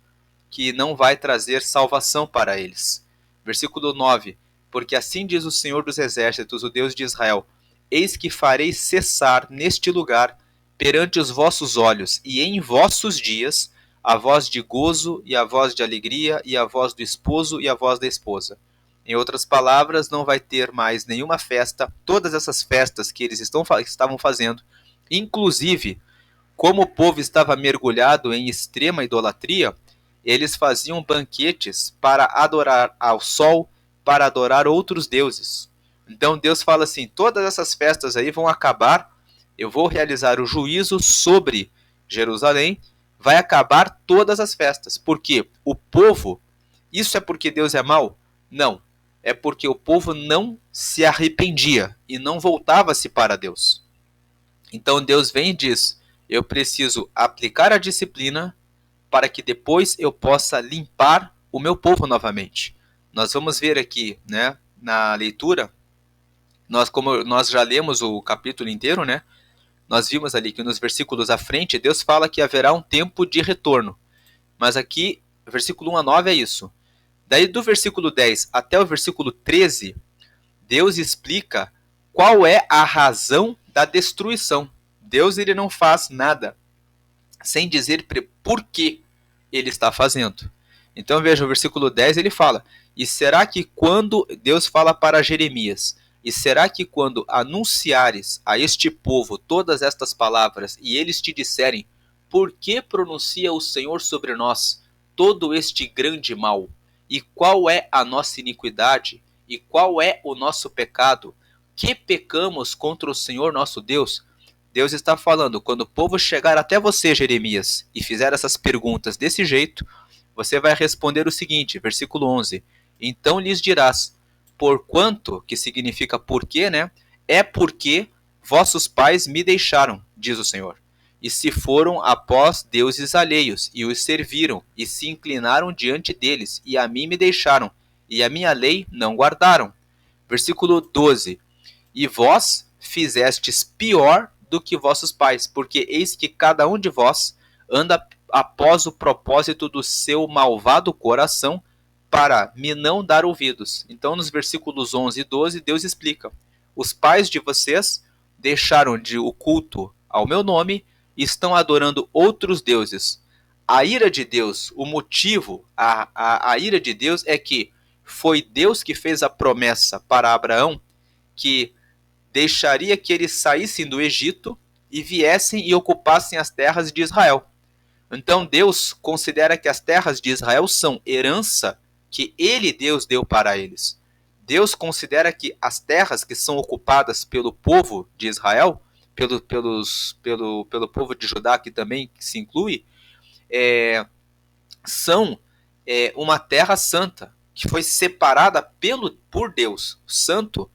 que não vai trazer salvação para eles. Versículo 9: porque assim diz o Senhor dos Exércitos, o Deus de Israel: eis que farei cessar neste lugar, perante os vossos olhos, e em vossos dias, a voz de gozo e a voz de alegria, e a voz do esposo e a voz da esposa. Em outras palavras, não vai ter mais nenhuma festa. Todas essas festas que eles estavam fazendo, inclusive, como o povo estava mergulhado em extrema idolatria, eles faziam banquetes para adorar ao sol, para adorar outros deuses. Então Deus fala assim: todas essas festas aí vão acabar, eu vou realizar o juízo sobre Jerusalém, vai acabar todas as festas. Porque o povo, isso é porque Deus é mau? Não. É porque o povo não se arrependia e não voltava-se para Deus. Então Deus vem e diz: eu preciso aplicar a disciplina para que depois eu possa limpar o meu povo novamente. Nós vamos ver aqui, né, na leitura, como nós já lemos o capítulo inteiro, né, nós vimos ali que nos versículos à frente, Deus fala que haverá um tempo de retorno. Mas aqui, versículo 1 a 9 é isso. Daí do versículo 10 até o versículo 13, Deus explica qual é a razão da destruição. Deus ele não faz nada sem dizer por que ele está fazendo. Então veja, o versículo 10 ele fala: e será que quando, Deus fala para Jeremias, e será que quando anunciares a este povo todas estas palavras, e eles te disserem, por que pronuncia o Senhor sobre nós todo este grande mal? E qual é a nossa iniquidade? E qual é o nosso pecado? Que pecamos contra o Senhor nosso Deus? Deus está falando, quando o povo chegar até você, Jeremias, e fizer essas perguntas desse jeito, você vai responder o seguinte, versículo 11: então lhes dirás, porquanto, que significa porque, né? É porque vossos pais me deixaram, diz o Senhor, e se foram após deuses alheios, e os serviram, e se inclinaram diante deles, e a mim me deixaram, e a minha lei não guardaram. Versículo 12: e vós fizestes pior do que vossos pais, porque eis que cada um de vós anda após o propósito do seu malvado coração, para me não dar ouvidos. Então, nos versículos 11 e 12, Deus explica: os pais de vocês deixaram de o culto ao meu nome e estão adorando outros deuses. A ira de Deus, o motivo, a ira de Deus é que foi Deus que fez a promessa para Abraão que deixaria que eles saíssem do Egito e viessem e ocupassem as terras de Israel. Então Deus considera que as terras de Israel são herança que ele, Deus, deu para eles. Deus considera que as terras que são ocupadas pelo povo de Israel, pelo povo de Judá, que também se inclui, são uma terra santa, que foi separada por Deus. Santo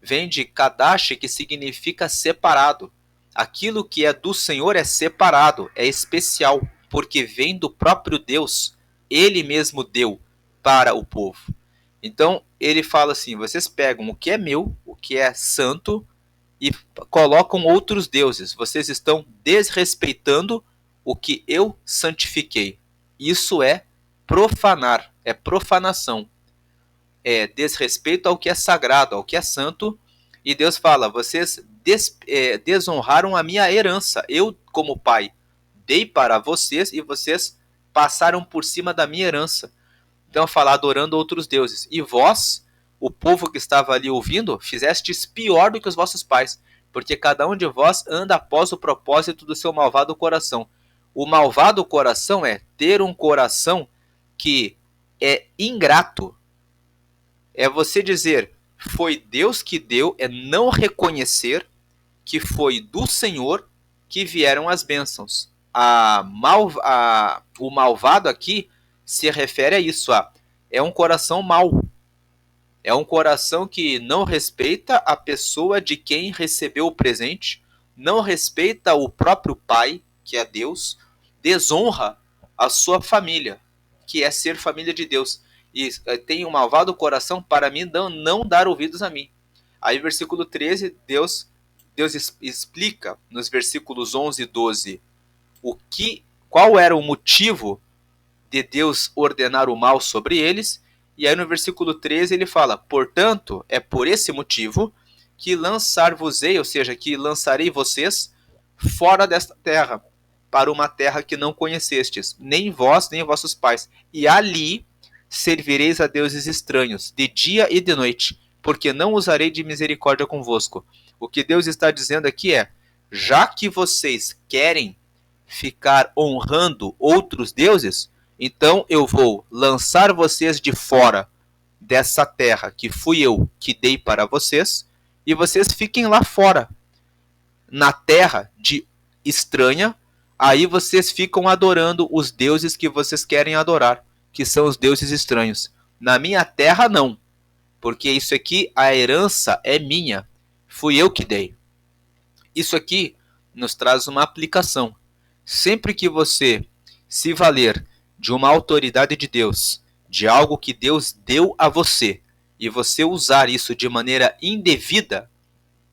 vem de Kadash, que significa separado. Aquilo que é do Senhor é separado, é especial, porque vem do próprio Deus. Ele mesmo deu para o povo. Então, ele fala assim, vocês pegam o que é meu, o que é santo, e colocam outros deuses. Vocês estão desrespeitando o que eu santifiquei. Isso é profanar, é profanação. É desrespeito ao que é sagrado, ao que é santo, e Deus fala, vocês desonraram a minha herança, eu como pai dei para vocês e vocês passaram por cima da minha herança. Então fala, adorando outros deuses, e vós, o povo que estava ali ouvindo, fizestes pior do que os vossos pais, porque cada um de vós anda após o propósito do seu malvado coração. O malvado coração é ter um coração que é ingrato. É você dizer, foi Deus que deu, é não reconhecer que foi do Senhor que vieram as bênçãos. O malvado aqui se refere a isso, é um coração mau. É um coração que não respeita a pessoa de quem recebeu o presente, não respeita o próprio Pai, que é Deus, desonra a sua família, que é ser família de Deus. E tem um malvado coração para mim não dar ouvidos a mim. Aí versículo 13, Deus explica nos versículos 11 e 12 qual era o motivo de Deus ordenar o mal sobre eles. E aí no versículo 13 ele fala, portanto, é por esse motivo que lançar-vos-ei, ou seja, que lançarei vocês fora desta terra, para uma terra que não conhecestes, nem vós, nem vossos pais. E ali servireis a deuses estranhos, de dia e de noite, porque não usarei de misericórdia convosco. O que Deus está dizendo aqui é, já que vocês querem ficar honrando outros deuses, então eu vou lançar vocês de fora dessa terra que fui eu que dei para vocês, e vocês fiquem lá fora. na terra de estranha, aí vocês ficam adorando os deuses que vocês querem adorar, que são os deuses estranhos. Na minha terra, não, porque isso aqui, a herança é minha, fui eu que dei. Isso aqui nos traz uma aplicação. Sempre que você se valer de uma autoridade de Deus, de algo que Deus deu a você, e você usar isso de maneira indevida,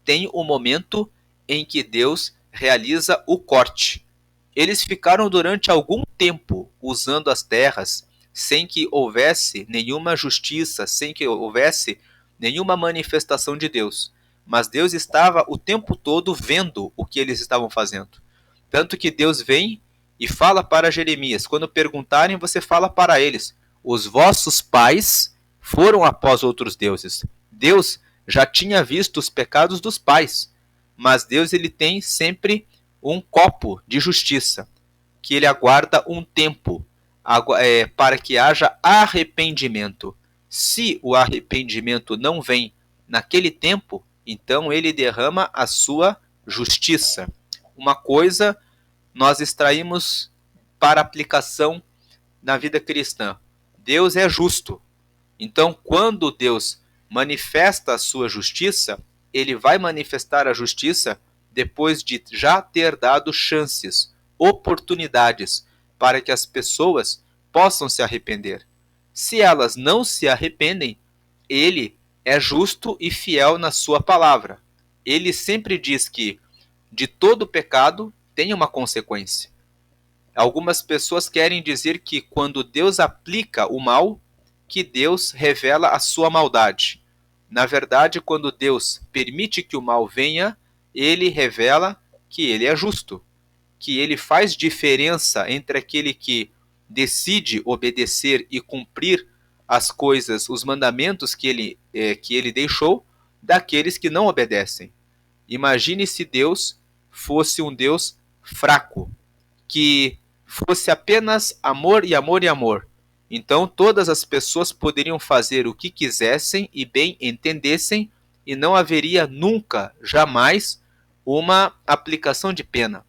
tem um momento em que Deus realiza o corte. Eles ficaram durante algum tempo usando as terras sem que houvesse nenhuma justiça, sem que houvesse nenhuma manifestação de Deus. Mas Deus estava o tempo todo vendo o que eles estavam fazendo. Tanto que Deus vem e fala para Jeremias: quando perguntarem, você fala para eles: os vossos pais foram após outros deuses. Deus já tinha visto os pecados dos pais, mas Deus ele tem sempre um copo de justiça, que ele aguarda um tempo para que haja arrependimento. Se o arrependimento não vem naquele tempo, então ele derrama a sua justiça. Uma coisa nós extraímos para aplicação na vida cristã: Deus é justo. Então, quando Deus manifesta a sua justiça, ele vai manifestar a justiça depois de já ter dado chances, oportunidades para que as pessoas possam se arrepender. Se elas não se arrependem, ele é justo e fiel na sua palavra. Ele sempre diz que de todo pecado tem uma consequência. Algumas pessoas querem dizer que quando Deus aplica o mal, que Deus revela a sua maldade. Na verdade, quando Deus permite que o mal venha, ele revela que ele é justo, que ele faz diferença entre aquele que decide obedecer e cumprir as coisas, os mandamentos que ele deixou, daqueles que não obedecem. Imagine se Deus fosse um Deus fraco, que fosse apenas amor e amor e amor. Então todas as pessoas poderiam fazer o que quisessem e bem entendessem, e não haveria nunca, jamais, uma aplicação de pena.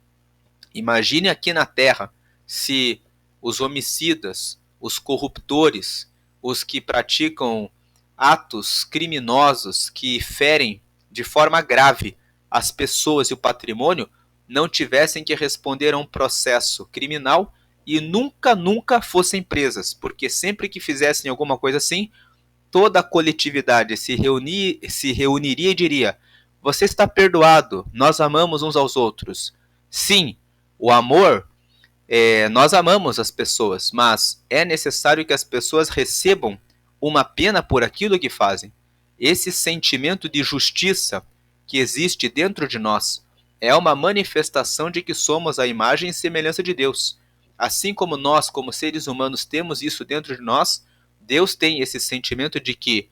Imagine aqui na Terra se os homicidas, os corruptores, os que praticam atos criminosos que ferem de forma grave as pessoas e o patrimônio não tivessem que responder a um processo criminal e nunca fossem presas, porque sempre que fizessem alguma coisa assim, toda a coletividade se reuniria e diria: você está perdoado, nós amamos uns aos outros. Sim, o amor, nós amamos as pessoas, mas é necessário que as pessoas recebam uma pena por aquilo que fazem. Esse sentimento de justiça que existe dentro de nós é uma manifestação de que somos a imagem e semelhança de Deus. Assim como nós, como seres humanos, temos isso dentro de nós, Deus tem esse sentimento de que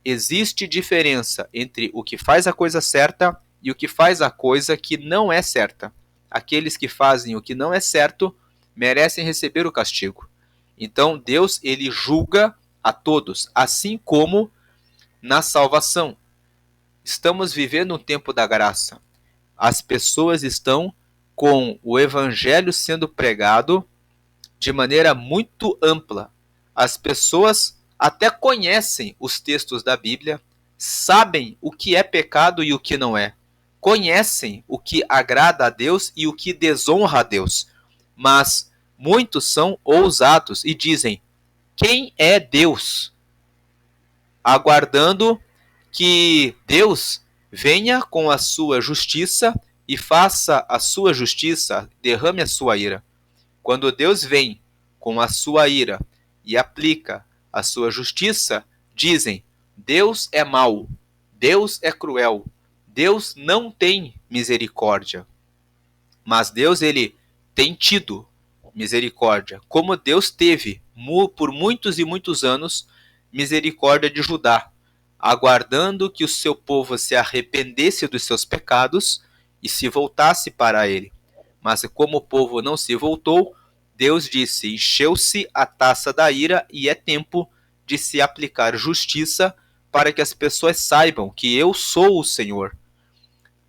existe diferença entre o que faz a coisa certa e o que faz a coisa que não é certa. Aqueles que fazem o que não é certo merecem receber o castigo. Então Deus, ele julga a todos, assim como na salvação. Estamos vivendo um tempo da graça. As pessoas estão com o evangelho sendo pregado de maneira muito ampla. As pessoas até conhecem os textos da Bíblia, sabem o que é pecado e o que não é. Conhecem o que agrada a Deus e o que desonra a Deus. Mas muitos são ousados e dizem: quem é Deus? Aguardando que Deus venha com a sua justiça e faça a sua justiça, derrame a sua ira. Quando Deus vem com a sua ira e aplica a sua justiça, dizem: Deus é mau, Deus é cruel, Deus não tem misericórdia. Mas Deus, ele tem tido misericórdia, como Deus teve por muitos e muitos anos misericórdia de Judá, aguardando que o seu povo se arrependesse dos seus pecados e se voltasse para ele. Mas como o povo não se voltou, Deus disse: encheu-se a taça da ira e é tempo de se aplicar justiça para que as pessoas saibam que eu sou o Senhor.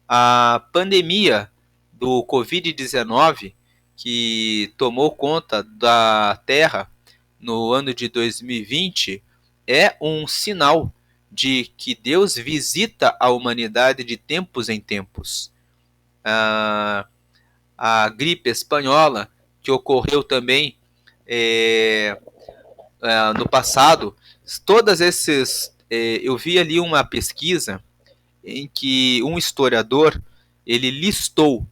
A pandemia do Covid-19, que tomou conta da Terra no ano de 2020, é um sinal de que Deus visita a humanidade de tempos em tempos. A gripe espanhola, que ocorreu também no passado, todas esses... eu vi ali uma pesquisa em que um historiador ele listou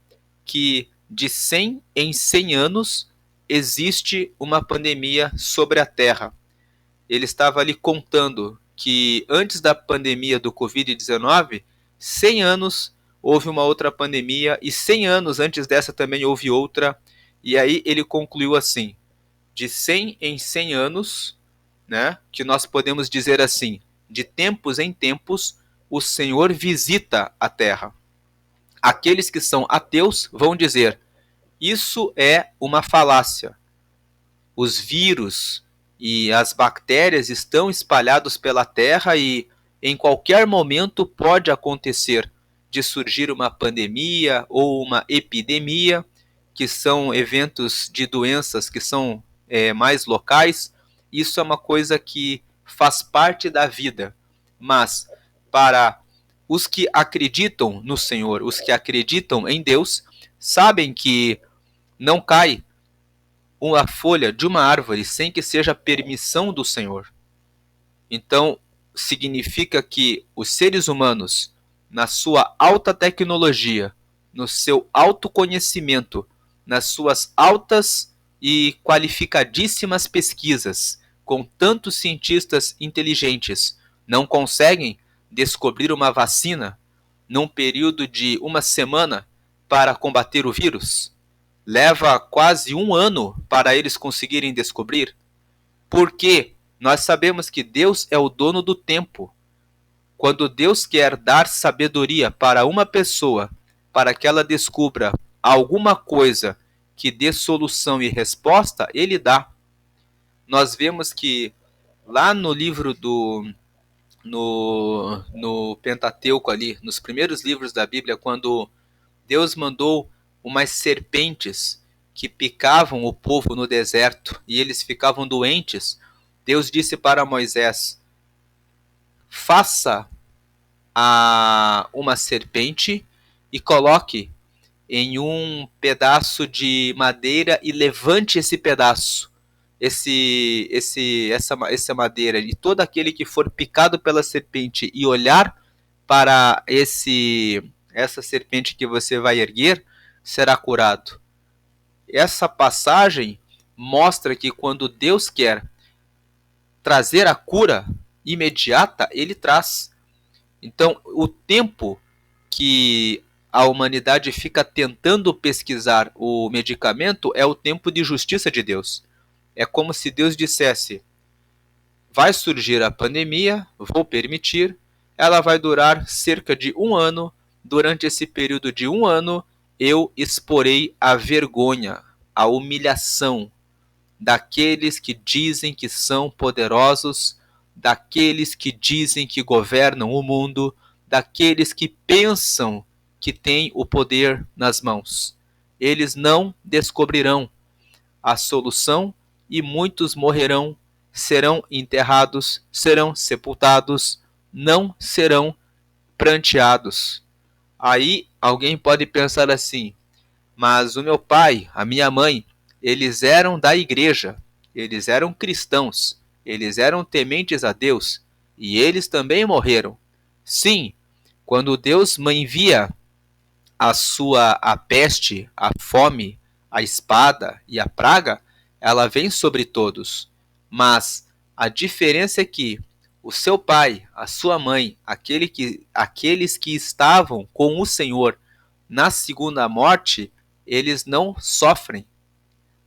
que de 100 em 100 anos existe uma pandemia sobre a Terra. Ele estava ali contando que antes da pandemia do Covid-19, 100 anos houve uma outra pandemia e 100 anos antes dessa também houve outra. E aí ele concluiu assim, de 100 em 100 anos, né, que nós podemos dizer assim, de tempos em tempos, o Senhor visita a Terra. Aqueles que são ateus vão dizer, isso é uma falácia. Os vírus e as bactérias estão espalhados pela Terra e em qualquer momento pode acontecer de surgir uma pandemia ou uma epidemia, que são eventos de doenças que são mais locais. Isso é uma coisa que faz parte da vida. Mas para os que acreditam no Senhor, os que acreditam em Deus, sabem que não cai uma folha de uma árvore sem que seja permissão do Senhor. Então, significa que os seres humanos, na sua alta tecnologia, no seu autoconhecimento, nas suas altas e qualificadíssimas pesquisas, com tantos cientistas inteligentes, não conseguem descobrir uma vacina num período de uma semana para combater o vírus? Leva quase um ano para eles conseguirem descobrir. Porque nós sabemos que Deus é o dono do tempo. Quando Deus quer dar sabedoria para uma pessoa, para que ela descubra alguma coisa que dê solução e resposta, Ele dá. Nós vemos que lá no livro no Pentateuco ali, nos primeiros livros da Bíblia, quando Deus mandou umas serpentes que picavam o povo no deserto e eles ficavam doentes, Deus disse para Moisés, faça uma serpente e coloque em um pedaço de madeira e levante esse pedaço, essa madeira, e todo aquele que for picado pela serpente e olhar para essa serpente que você vai erguer, será curado. Essa passagem mostra que quando Deus quer trazer a cura imediata, Ele traz. Então, o tempo que a humanidade fica tentando pesquisar o medicamento é o tempo de justiça de Deus. É como se Deus dissesse, vai surgir a pandemia, vou permitir, ela vai durar cerca de um ano, durante esse período de um ano, eu exporei a vergonha, a humilhação daqueles que dizem que são poderosos, daqueles que dizem que governam o mundo, daqueles que pensam que têm o poder nas mãos. Eles não descobrirão a solução e muitos morrerão, serão enterrados, serão sepultados, não serão pranteados. Aí alguém pode pensar assim, mas o meu pai, a minha mãe, eles eram da igreja, eles eram cristãos, eles eram tementes a Deus, e eles também morreram. Sim, quando Deus envia a peste, a fome, a espada e a praga, ela vem sobre todos. Mas a diferença é que o seu pai, a sua mãe, aqueles que estavam com o Senhor na segunda morte, eles não sofrem.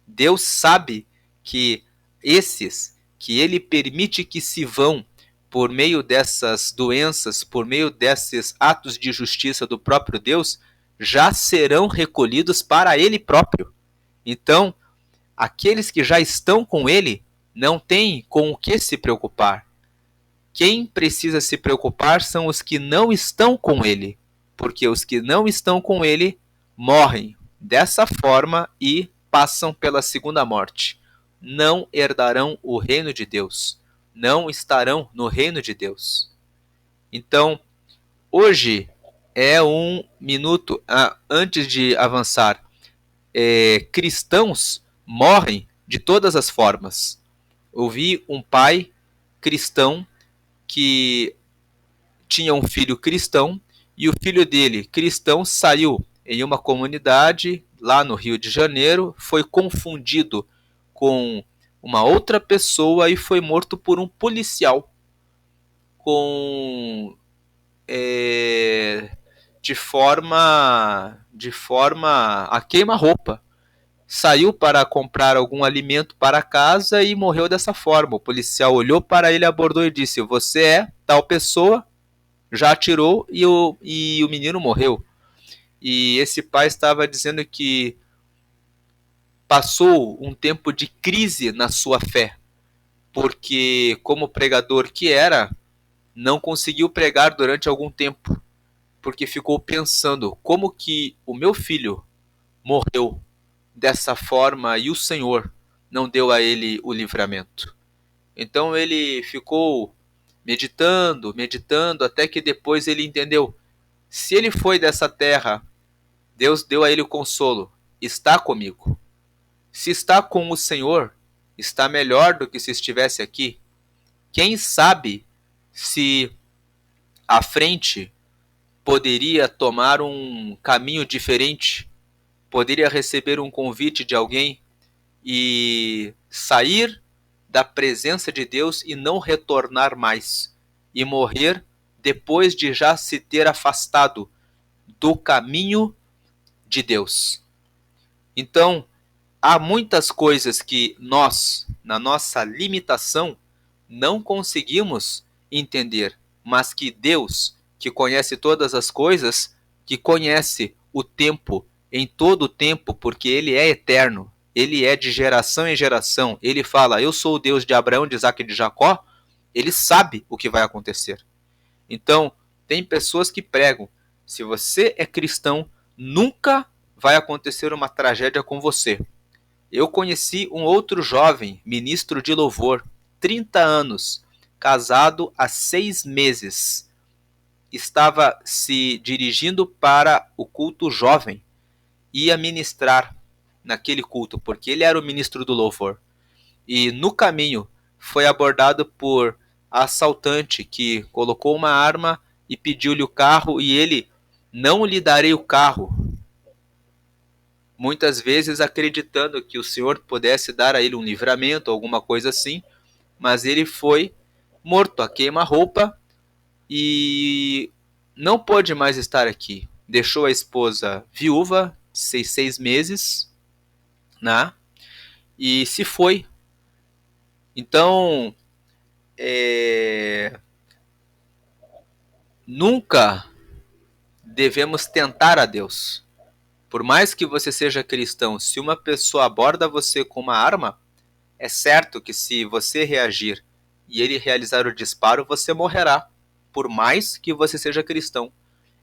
Deus sabe que esses que Ele permite que se vão por meio dessas doenças, por meio desses atos de justiça do próprio Deus, já serão recolhidos para Ele próprio. Então, aqueles que já estão com Ele não têm com o que se preocupar. Quem precisa se preocupar são os que não estão com Ele. porque os que não estão com ele morrem dessa forma e passam pela segunda morte. Não herdarão o reino de Deus, não estarão no reino de Deus. Então, hoje é um minuto antes de avançar. Cristãos morrem de todas as formas. Ouvi um pai cristão que tinha um filho cristão e o filho dele, cristão, saiu em uma comunidade lá no Rio de Janeiro, foi confundido com uma outra pessoa e foi morto por um policial com de forma a queima-roupa. Saiu para comprar algum alimento para casa e morreu dessa forma. O policial olhou para ele, abordou e disse: "Você é tal pessoa?" Já atirou e o menino morreu. E esse pai estava dizendo que passou um tempo de crise na sua fé, porque, como pregador que era, não conseguiu pregar durante algum tempo, porque ficou pensando como que o meu filho morreu dessa forma e o Senhor não deu a ele o livramento. Então ele ficou meditando, meditando, até que depois ele entendeu: se ele foi dessa terra, Deus deu a ele o consolo, está comigo. Se está com o Senhor, está melhor do que se estivesse aqui. Quem sabe se à frente poderia tomar um caminho diferente, poderia receber um convite de alguém e sair da presença de Deus e não retornar mais, e morrer depois de já se ter afastado do caminho de Deus. Então, há muitas coisas que nós, na nossa limitação, não conseguimos entender, mas que Deus, que conhece todas as coisas, que conhece o tempo em todo o tempo, porque Ele é eterno, Ele é de geração em geração, Ele fala: eu sou o Deus de Abraão, de Isaac e de Jacó, Ele sabe o que vai acontecer. Então, tem pessoas que pregam: se você é cristão, nunca vai acontecer uma tragédia com você. Eu conheci um outro jovem, ministro de louvor, 30 anos, casado há 6 meses. Estava se dirigindo para o culto jovem, ia ministrar naquele culto, porque ele era o ministro do louvor. E no caminho foi abordado por assaltante que colocou uma arma e pediu-lhe o carro, e ele: não lhe darei o carro. Muitas vezes acreditando que o Senhor pudesse dar a ele um livramento, alguma coisa assim, mas ele foi morto a queima-roupa e não pôde mais estar aqui. Deixou a esposa viúva, 6 meses, né? E se foi. Então, nunca devemos tentar a Deus. Por mais que você seja cristão, se uma pessoa aborda você com uma arma, é certo que se você reagir e ele realizar o disparo, você morrerá, por mais que você seja cristão.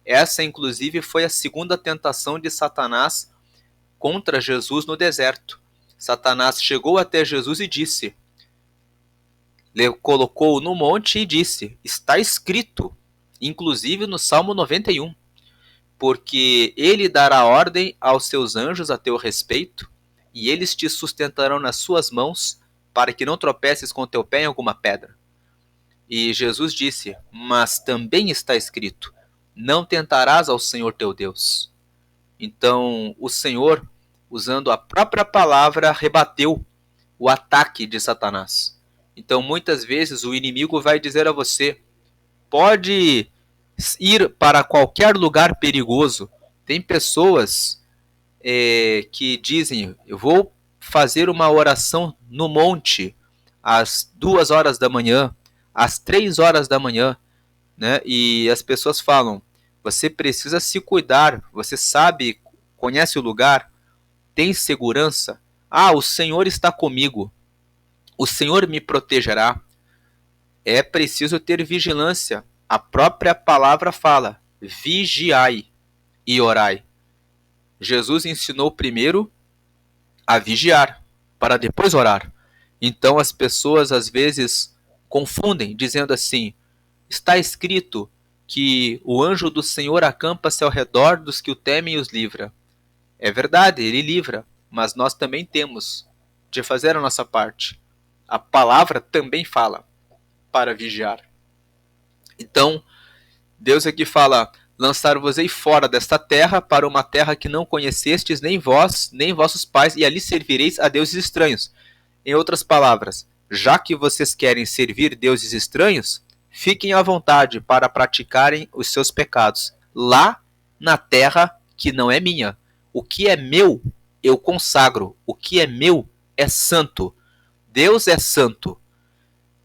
Essa, inclusive, foi a segunda tentação de Satanás contra Jesus no deserto. Satanás chegou até Jesus e disse, colocou-o no monte e disse: está escrito, inclusive no Salmo 91, porque ele dará ordem aos seus anjos a teu respeito, e eles te sustentarão nas suas mãos, para que não tropeces com teu pé em alguma pedra. E Jesus disse: mas também está escrito, não tentarás ao Senhor teu Deus. Então o Senhor, usando a própria palavra, rebateu o ataque de Satanás. Então muitas vezes o inimigo vai dizer a você: pode ir para qualquer lugar perigoso. Tem pessoas que dizem: eu vou fazer uma oração no monte às 2 horas da manhã, às 3 horas da manhã, né? E as pessoas falam: você precisa se cuidar, você sabe, conhece o lugar, tem segurança. Ah, o Senhor está comigo, o Senhor me protegerá. É preciso ter vigilância. A própria palavra fala: vigiai e orai. Jesus ensinou primeiro a vigiar, para depois orar. Então as pessoas às vezes confundem, dizendo assim: está escrito que o anjo do Senhor acampa-se ao redor dos que o temem e os livra. É verdade, ele livra, mas nós também temos de fazer a nossa parte. A palavra também fala para vigiar. Então, Deus aqui fala: lançar-vos-ei fora desta terra, para uma terra que não conhecestes, nem vós, nem vossos pais, e ali servireis a deuses estranhos. Em outras palavras, já que vocês querem servir deuses estranhos, fiquem à vontade para praticarem os seus pecados, lá na terra que não é minha. O que é meu, eu consagro. O que é meu é santo. Deus é santo.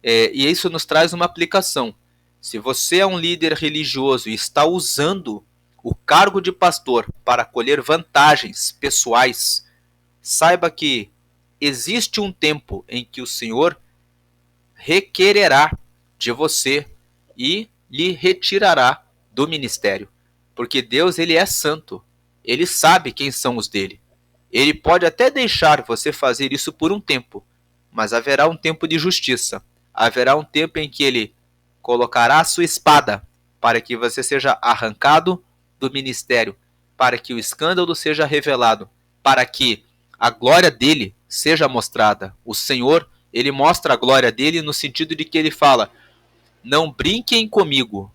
E isso nos traz uma aplicação. Se você é um líder religioso e está usando o cargo de pastor para colher vantagens pessoais, saiba que existe um tempo em que o Senhor requererá de você e lhe retirará do ministério. Porque Deus, ele é santo. Ele sabe quem são os dele. Ele pode até deixar você fazer isso por um tempo, mas haverá um tempo de justiça. Haverá um tempo em que ele colocará a sua espada para que você seja arrancado do ministério, para que o escândalo seja revelado, para que a glória dele seja mostrada. O Senhor, ele mostra a glória dele no sentido de que ele fala: não brinquem comigo,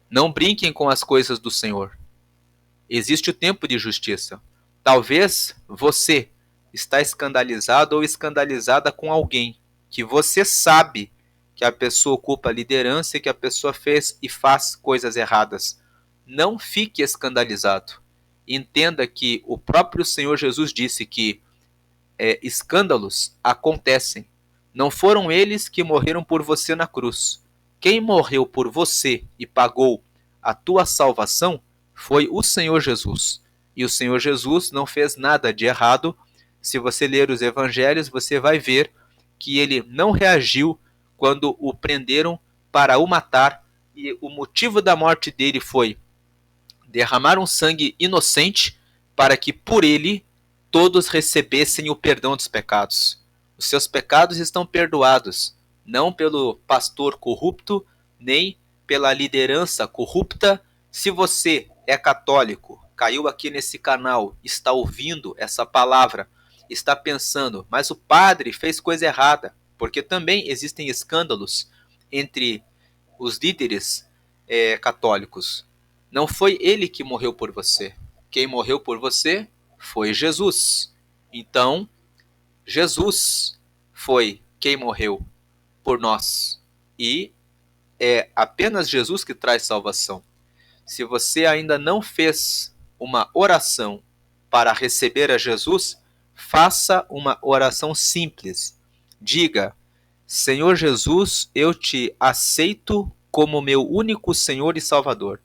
não brinquem com as coisas do Senhor. Existe o tempo de justiça. Talvez você está escandalizado ou escandalizada com alguém que você sabe que a pessoa ocupa a liderança e que a pessoa fez e faz coisas erradas. Não fique escandalizado. Entenda que o próprio Senhor Jesus disse que escândalos acontecem. Não foram eles que morreram por você na cruz. Quem morreu por você e pagou a tua salvação foi o Senhor Jesus. E o Senhor Jesus não fez nada de errado. Se você ler os evangelhos, você vai ver que ele não reagiu quando o prenderam para o matar, e o motivo da morte dele foi derramar um sangue inocente para que por ele todos recebessem o perdão dos pecados. Os seus pecados estão perdoados, não pelo pastor corrupto, nem pela liderança corrupta. Se você é católico, caiu aqui nesse canal, está ouvindo essa palavra, está pensando, mas o padre fez coisa errada, porque também existem escândalos entre os líderes católicos. Não foi ele que morreu por você. Quem morreu por você foi Jesus. Então, Jesus foi quem morreu por nós. E é apenas Jesus que traz salvação. Se você ainda não fez uma oração para receber a Jesus, faça uma oração simples. Diga: Senhor Jesus, eu te aceito como meu único Senhor e Salvador.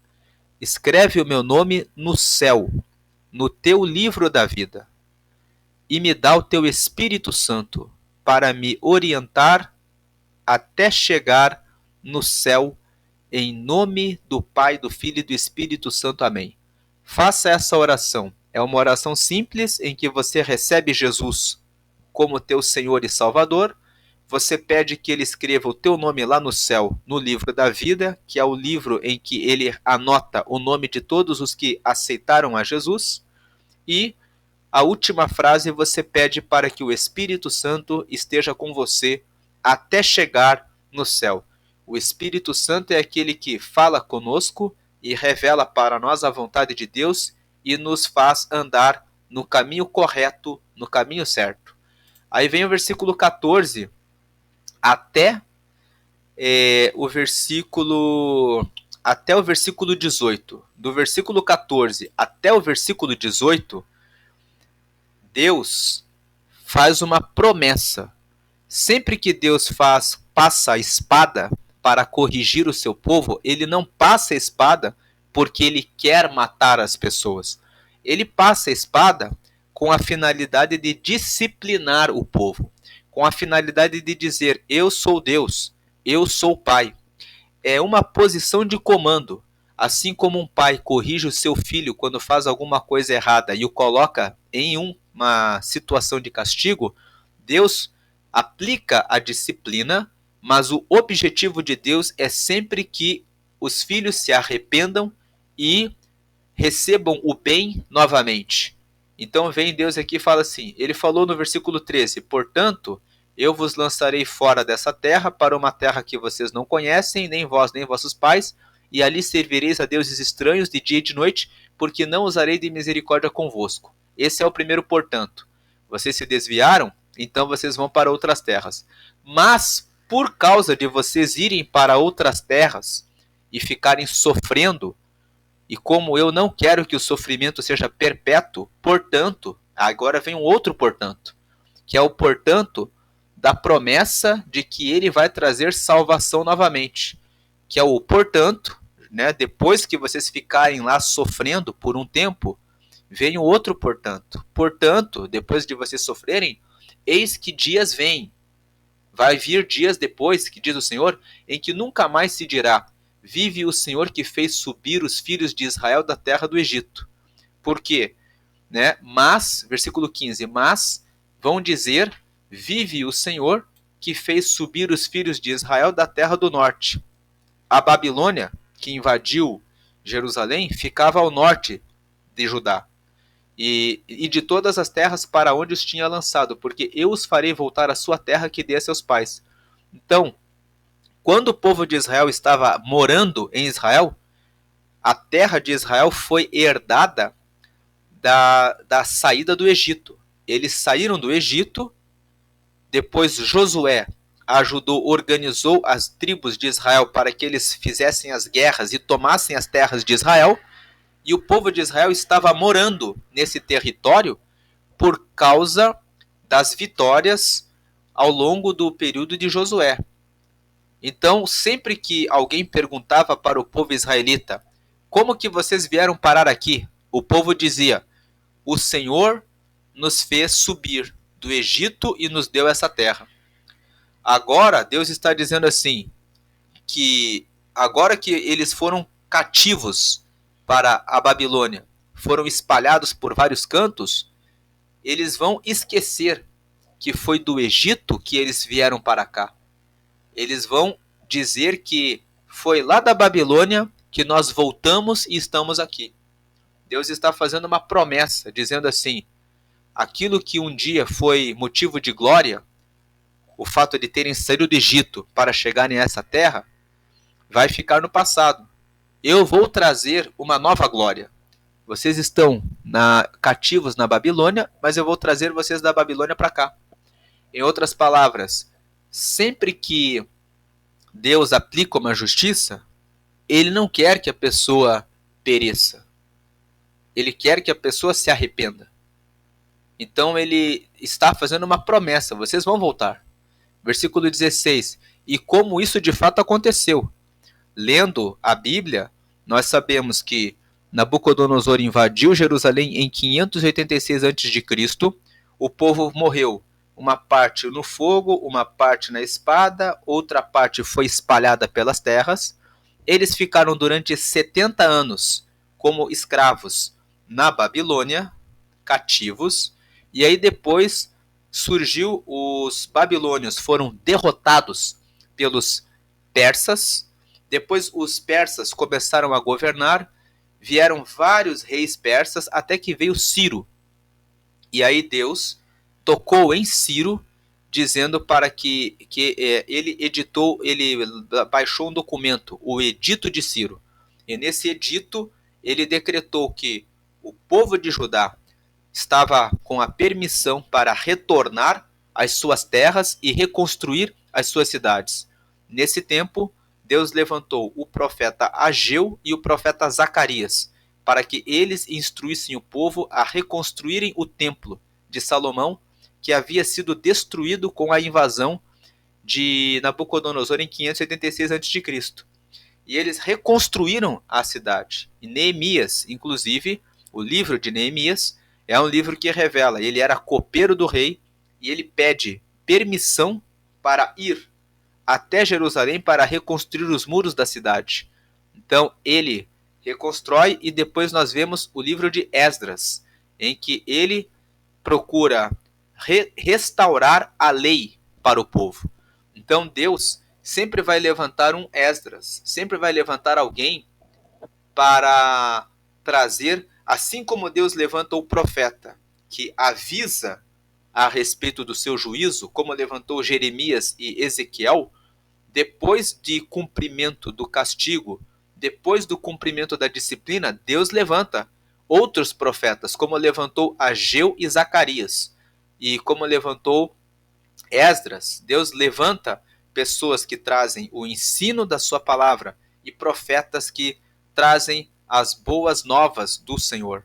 Escreve o meu nome no céu, no teu livro da vida, e me dá o teu Espírito Santo para me orientar até chegar no céu, em nome do Pai, do Filho e do Espírito Santo. Amém. Faça essa oração. É uma oração simples em que você recebe Jesus como teu Senhor e Salvador. Você pede que ele escreva o teu nome lá no céu, no livro da vida, que é o livro em que ele anota o nome de todos os que aceitaram a Jesus. E a última frase você pede para que o Espírito Santo esteja com você até chegar no céu. O Espírito Santo é aquele que fala conosco e revela para nós a vontade de Deus e nos faz andar no caminho correto, no caminho certo. Aí vem o versículo 14 até o versículo 18. Do versículo 14 até o versículo 18, Deus faz uma promessa. Sempre que Deus passa a espada para corrigir o seu povo, ele não passa a espada porque ele quer matar as pessoas. Ele passa a espada com a finalidade de disciplinar o povo, com a finalidade de dizer: eu sou Deus, eu sou o Pai. É uma posição de comando. Assim como um pai corrige o seu filho quando faz alguma coisa errada e o coloca em uma situação de castigo, Deus aplica a disciplina, mas o objetivo de Deus é sempre que os filhos se arrependam e recebam o bem novamente. Então vem Deus aqui e fala assim, ele falou no versículo 13, portanto, eu vos lançarei fora dessa terra para uma terra que vocês não conhecem, nem vós, nem vossos pais, e ali servireis a deuses estranhos de dia e de noite, porque não usarei de misericórdia convosco. Esse é o primeiro portanto. Vocês se desviaram, então vocês vão para outras terras. Mas, por causa de vocês irem para outras terras e ficarem sofrendo, e como eu não quero que o sofrimento seja perpétuo, portanto, agora vem um outro portanto, que é o portanto da promessa de que ele vai trazer salvação novamente, que é o portanto, né, depois que vocês ficarem lá sofrendo por um tempo, vem o outro portanto. Portanto, depois de vocês sofrerem, eis que dias vêm. Vai vir dias depois, que diz o Senhor, em que nunca mais se dirá: vive o Senhor que fez subir os filhos de Israel da terra do Egito. Por quê? Né? Mas, versículo 15, mas vão dizer: vive o Senhor que fez subir os filhos de Israel da terra do norte. A Babilônia, que invadiu Jerusalém, ficava ao norte de Judá. E de todas as terras para onde os tinha lançado, porque eu os farei voltar à sua terra que dê a seus pais. Então, quando o povo de Israel estava morando em Israel, a terra de Israel foi herdada da saída do Egito. Eles saíram do Egito, depois Josué ajudou, organizou as tribos de Israel para que eles fizessem as guerras e tomassem as terras de Israel, e o povo de Israel estava morando nesse território por causa das vitórias ao longo do período de Josué. Então, sempre que alguém perguntava para o povo israelita: como que vocês vieram parar aqui? O povo dizia: o Senhor nos fez subir do Egito e nos deu essa terra. Agora, Deus está dizendo assim, que agora que eles foram cativos para a Babilônia, foram espalhados por vários cantos, eles vão esquecer que foi do Egito que eles vieram para cá. Eles vão dizer que foi lá da Babilônia que nós voltamos e estamos aqui. Deus está fazendo uma promessa, dizendo assim: aquilo que um dia foi motivo de glória, o fato de terem saído do Egito para chegarem a essa terra, vai ficar no passado. Eu vou trazer uma nova glória. Vocês estão cativos na Babilônia, mas eu vou trazer vocês da Babilônia para cá. Em outras palavras, sempre que Deus aplica uma justiça, ele não quer que a pessoa pereça. Ele quer que a pessoa se arrependa. Então ele está fazendo uma promessa: vocês vão voltar. Versículo 16. E como isso de fato aconteceu? Lendo a Bíblia, nós sabemos que Nabucodonosor invadiu Jerusalém em 586 a.C. O povo morreu, uma parte no fogo, uma parte na espada, outra parte foi espalhada pelas terras. Eles ficaram durante 70 anos como escravos na Babilônia, cativos, e aí depois surgiu, os babilônios foram derrotados pelos persas. Depois os persas começaram a governar, vieram vários reis persas, até que veio Ciro. E aí Deus tocou em Ciro, dizendo para que ele baixou um documento, o Edito de Ciro. E nesse edito ele decretou que o povo de Judá estava com a permissão para retornar às suas terras e reconstruir as suas cidades. Nesse tempo, Deus levantou o profeta Ageu e o profeta Zacarias, para que eles instruíssem o povo a reconstruírem o templo de Salomão, que havia sido destruído com a invasão de Nabucodonosor em 586 a.C. E eles reconstruíram a cidade. E Neemias, inclusive, o livro de Neemias, é um livro que revela: ele era copeiro do rei e ele pede permissão para ir até Jerusalém para reconstruir os muros da cidade. Então ele reconstrói, e depois nós vemos o livro de Esdras, em que ele procura restaurar a lei para o povo. Então Deus sempre vai levantar um Esdras, sempre vai levantar alguém para trazer, assim como Deus levanta o profeta, que avisa a respeito do seu juízo, como levantou Jeremias e Ezequiel, depois de cumprimento do castigo, depois do cumprimento da disciplina, Deus levanta outros profetas, como levantou Ageu e Zacarias, e como levantou Esdras. Deus levanta pessoas que trazem o ensino da sua palavra e profetas que trazem as boas novas do Senhor,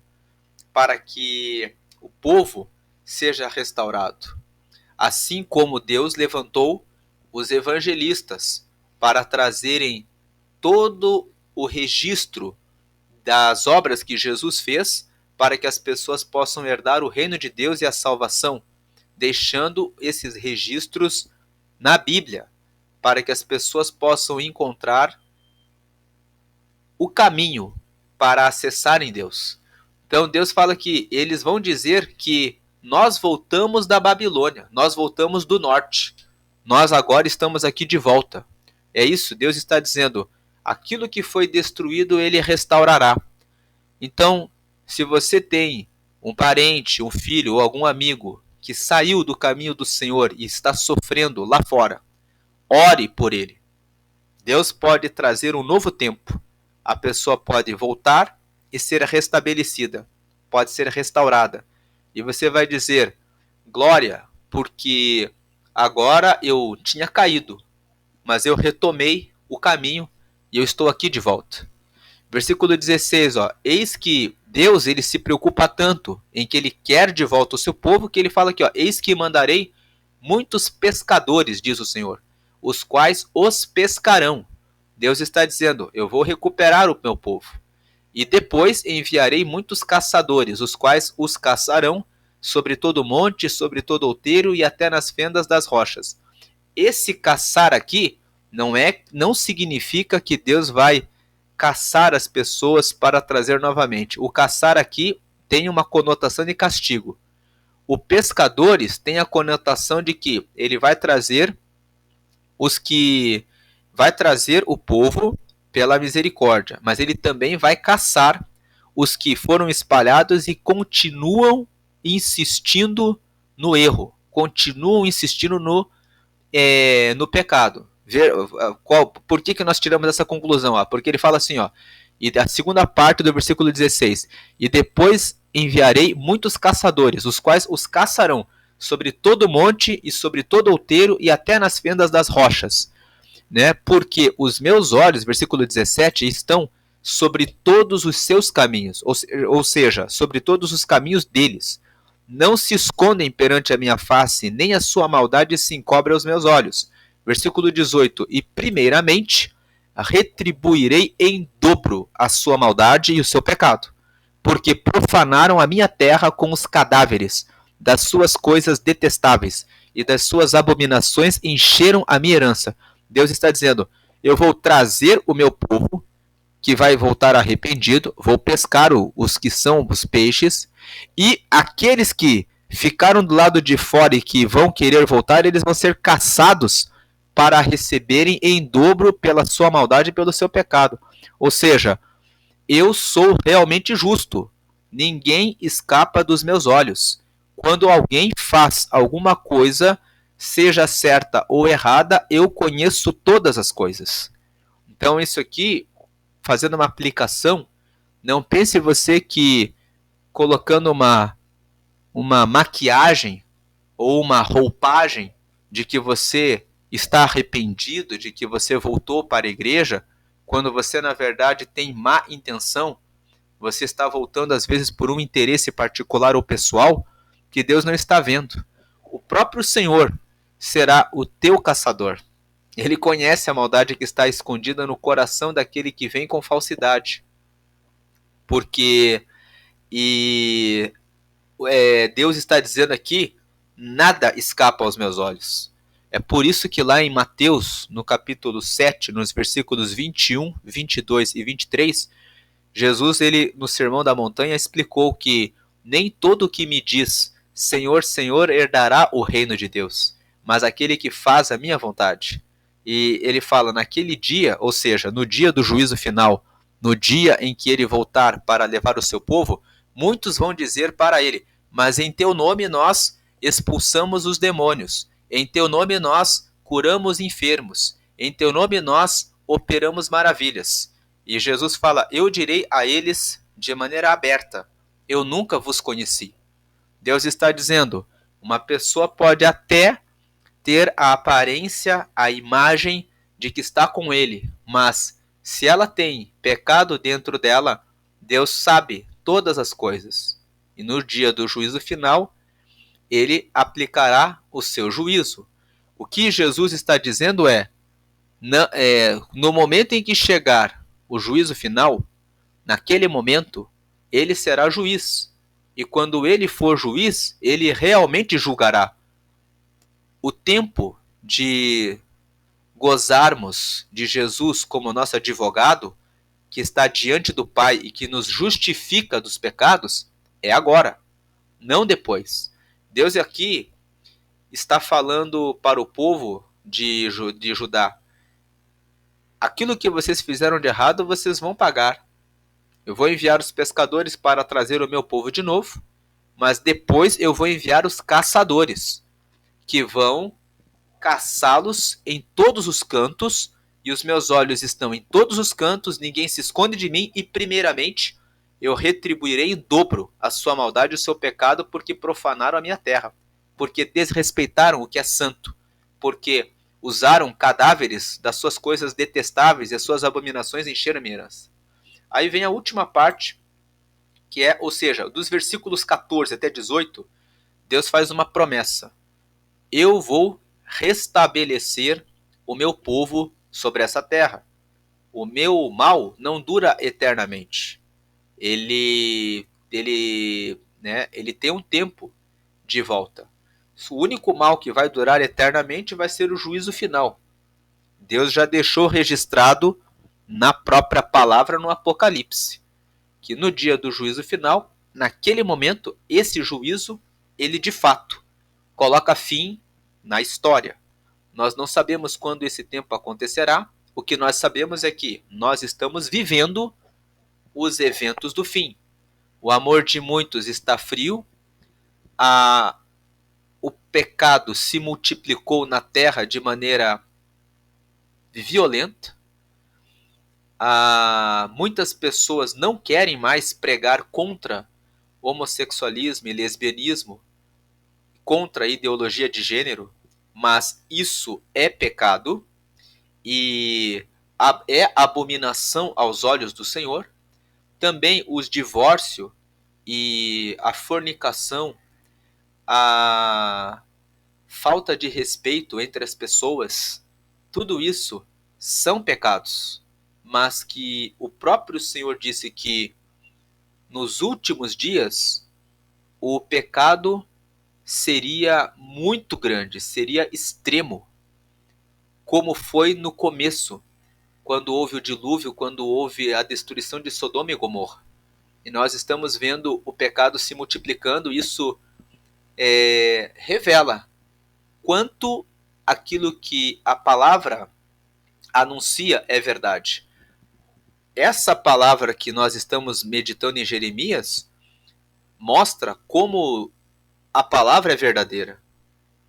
para que o povo seja restaurado. Assim como Deus levantou os evangelistas para trazerem todo o registro das obras que Jesus fez, para que as pessoas possam herdar o reino de Deus e a salvação, deixando esses registros na Bíblia, para que as pessoas possam encontrar o caminho para acessarem Deus. Então Deus fala que eles vão dizer que nós voltamos da Babilônia, nós voltamos do norte, nós agora estamos aqui de volta. É isso, Deus está dizendo, aquilo que foi destruído ele restaurará. Então, se você tem um parente, um filho ou algum amigo que saiu do caminho do Senhor e está sofrendo lá fora, ore por ele. Deus pode trazer um novo tempo. A pessoa pode voltar e ser restabelecida, pode ser restaurada. E você vai dizer, glória, porque agora eu tinha caído, mas eu retomei o caminho e eu estou aqui de volta. Versículo 16, eis que Deus ele se preocupa tanto em que ele quer de volta o seu povo, que ele fala aqui, eis que mandarei muitos pescadores, diz o Senhor, os quais os pescarão. Deus está dizendo, eu vou recuperar o meu povo. E depois enviarei muitos caçadores, os quais os caçarão sobre todo o monte, sobre todo outeiro e até nas fendas das rochas. Esse caçar aqui não significa que Deus vai caçar as pessoas para trazer novamente. O caçar aqui tem uma conotação de castigo. O pescadores tem a conotação de que ele vai trazer o povo pela misericórdia, mas ele também vai caçar os que foram espalhados e continuam insistindo no erro, continuam insistindo no pecado. Por que nós tiramos essa conclusão? Porque ele fala assim, e a segunda parte do versículo 16, e depois enviarei muitos caçadores, os quais os caçarão sobre todo monte e sobre todo outeiro e até nas fendas das rochas. Né? Porque os meus olhos, versículo 17, estão sobre todos os seus caminhos, ou seja, sobre todos os caminhos deles. Não se escondem perante a minha face, nem a sua maldade se encobre aos meus olhos. Versículo 18, e primeiramente retribuirei em dobro a sua maldade e o seu pecado, porque profanaram a minha terra com os cadáveres das suas coisas detestáveis, e das suas abominações encheram a minha herança. Deus está dizendo, eu vou trazer o meu povo, que vai voltar arrependido, vou pescar os que são os peixes, e aqueles que ficaram do lado de fora e que vão querer voltar, eles vão ser caçados para receberem em dobro pela sua maldade e pelo seu pecado. Ou seja, eu sou realmente justo, ninguém escapa dos meus olhos. Quando alguém faz alguma coisa, seja certa ou errada, eu conheço todas as coisas. Então isso aqui, fazendo uma aplicação, não pense você que colocando uma maquiagem ou uma roupagem de que você está arrependido, de que você voltou para a igreja, quando você na verdade tem má intenção, você está voltando às vezes por um interesse particular ou pessoal que Deus não está vendo. O próprio Senhor será o teu caçador. Ele conhece a maldade que está escondida no coração daquele que vem com falsidade. Porque Deus está dizendo aqui, nada escapa aos meus olhos. É por isso que lá em Mateus, no capítulo 7, nos versículos 21, 22 e 23, Jesus, ele no Sermão da Montanha, explicou que nem todo o que me diz Senhor, Senhor herdará o reino de Deus, mas aquele que faz a minha vontade. E ele fala, naquele dia, ou seja, no dia do juízo final, no dia em que ele voltar para levar o seu povo, muitos vão dizer para ele, mas em teu nome nós expulsamos os demônios, em teu nome nós curamos enfermos, em teu nome nós operamos maravilhas. E Jesus fala, eu direi a eles de maneira aberta, eu nunca vos conheci. Deus está dizendo, uma pessoa pode até ter a aparência, a imagem de que está com ele, mas se ela tem pecado dentro dela, Deus sabe todas as coisas. E no dia do juízo final, ele aplicará o seu juízo. O que Jesus está dizendo no momento em que chegar o juízo final, naquele momento, ele será juiz. E quando ele for juiz, ele realmente julgará. O tempo de gozarmos de Jesus como nosso advogado, que está diante do Pai e que nos justifica dos pecados, é agora, não depois. Deus aqui está falando para o povo de Judá. Aquilo que vocês fizeram de errado, vocês vão pagar. Eu vou enviar os pescadores para trazer o meu povo de novo, mas depois eu vou enviar os caçadores, que vão caçá-los em todos os cantos, e os meus olhos estão em todos os cantos, ninguém se esconde de mim, e primeiramente eu retribuirei em dobro a sua maldade e o seu pecado, porque profanaram a minha terra, porque desrespeitaram o que é santo, porque usaram cadáveres das suas coisas detestáveis e as suas abominações encheram minha herança. Aí vem a última parte, que é, ou seja, dos versículos 14 até 18, Deus faz uma promessa. Eu vou restabelecer o meu povo sobre essa terra. O meu mal não dura eternamente. Ele tem um tempo de volta. O único mal que vai durar eternamente vai ser o juízo final. Deus já deixou registrado na própria palavra no Apocalipse, que no dia do juízo final, naquele momento, esse juízo, ele de fato coloca fim na história. Nós não sabemos quando esse tempo acontecerá, o que nós sabemos é que nós estamos vivendo os eventos do fim. O amor de muitos está frio, o pecado se multiplicou na terra de maneira violenta, muitas pessoas não querem mais pregar contra homossexualismo e lesbianismo, contra a ideologia de gênero, mas isso é pecado e é abominação aos olhos do Senhor. Também os divórcios e a fornicação, a falta de respeito entre as pessoas, tudo isso são pecados, mas que o próprio Senhor disse que nos últimos dias o pecado seria muito grande, seria extremo, como foi no começo, quando houve o dilúvio, quando houve a destruição de Sodoma e Gomorra. E nós estamos vendo o pecado se multiplicando, isso revela quanto aquilo que a palavra anuncia é verdade. Essa palavra que nós estamos meditando em Jeremias mostra como a palavra é verdadeira.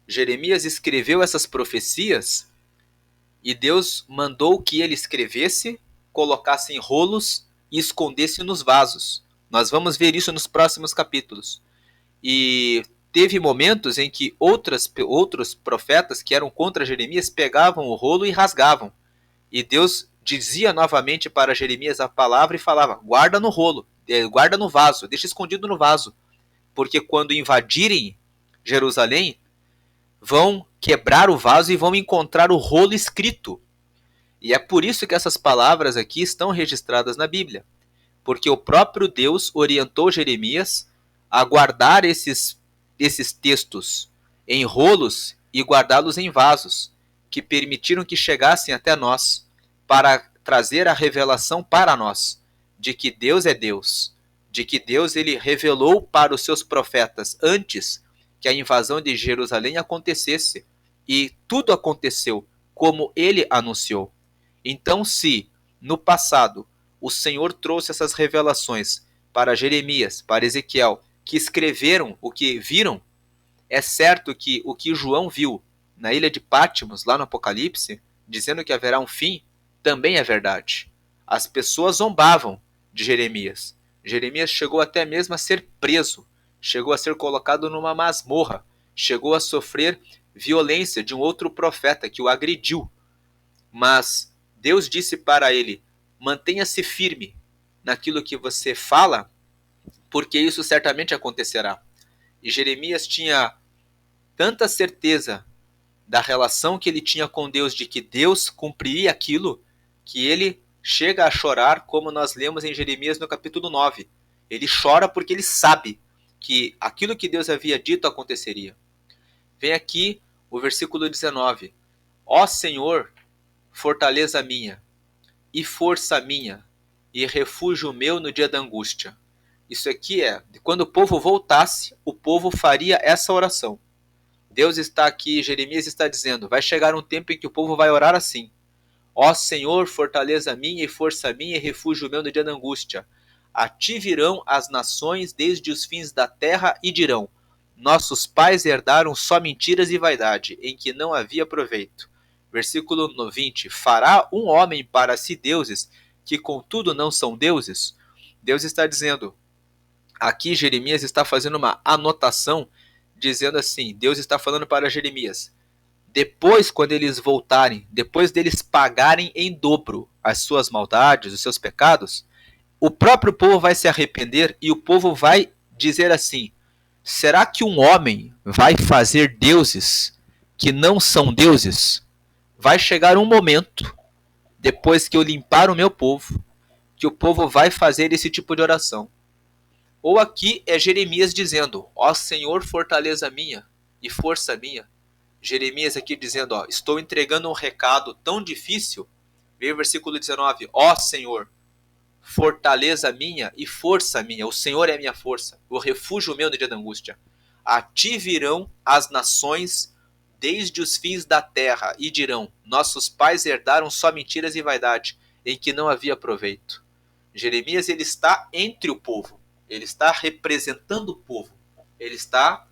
Jeremias escreveu essas profecias e Deus mandou que ele escrevesse, colocasse em rolos e escondesse nos vasos. Nós vamos ver isso nos próximos capítulos. E teve momentos em que outros profetas que eram contra Jeremias pegavam o rolo e rasgavam. E Deus dizia novamente para Jeremias a palavra e falava, guarda no rolo, guarda no vaso, deixa escondido no vaso. Porque quando invadirem Jerusalém, vão quebrar o vaso e vão encontrar o rolo escrito. E é por isso que essas palavras aqui estão registradas na Bíblia. Porque o próprio Deus orientou Jeremias a guardar esses textos em rolos e guardá-los em vasos, que permitiram que chegassem até nós, para trazer a revelação para nós. de que Deus é Deus, de que Deus ele revelou para os seus profetas antes que a invasão de Jerusalém acontecesse, e tudo aconteceu como ele anunciou. Então, se no passado o Senhor trouxe essas revelações para Jeremias, para Ezequiel, que escreveram o que viram, é certo que o que João viu na ilha de Patmos, lá no Apocalipse, dizendo que haverá um fim, também é verdade. As pessoas zombavam de Jeremias. Jeremias chegou até mesmo a ser preso, chegou a ser colocado numa masmorra, chegou a sofrer violência de um outro profeta que o agrediu. Mas Deus disse para ele: mantenha-se firme naquilo que você fala, porque isso certamente acontecerá. E Jeremias tinha tanta certeza da relação que ele tinha com Deus, de que Deus cumpriria aquilo, que ele chega a chorar, como nós lemos em Jeremias no capítulo 9. Ele chora porque ele sabe que aquilo que Deus havia dito aconteceria. Vem aqui o versículo 19. Ó Senhor, fortaleza minha, e força minha, e refúgio meu no dia da angústia. Isso aqui é, quando o povo voltasse, o povo faria essa oração. Deus está aqui, Jeremias está dizendo, vai chegar um tempo em que o povo vai orar assim. Ó Senhor, fortaleza minha e força minha e refúgio meu no dia da angústia. A ti virão as nações desde os fins da terra e dirão, nossos pais herdaram só mentiras e vaidade, em que não havia proveito. Versículo 20, fará um homem para si deuses, que contudo não são deuses? Deus está dizendo, aqui Jeremias está fazendo uma anotação, dizendo assim, Deus está falando para Jeremias, depois quando eles voltarem, depois deles pagarem em dobro as suas maldades, os seus pecados, o próprio povo vai se arrepender e o povo vai dizer assim, será que um homem vai fazer deuses que não são deuses? Vai chegar um momento, depois que eu limpar o meu povo, que o povo vai fazer esse tipo de oração. Ou aqui é Jeremias dizendo, ó Senhor, fortaleza minha e força minha. Jeremias aqui dizendo, ó, estou entregando um recado tão difícil. Veio o versículo 19, ó Senhor, fortaleza minha e força minha. O Senhor é a minha força, o refúgio meu no dia da angústia. A ti virão as nações desde os fins da terra e dirão, nossos pais herdaram só mentiras e vaidade, em que não havia proveito. Jeremias ele está entre o povo. Ele está representando o povo. Ele está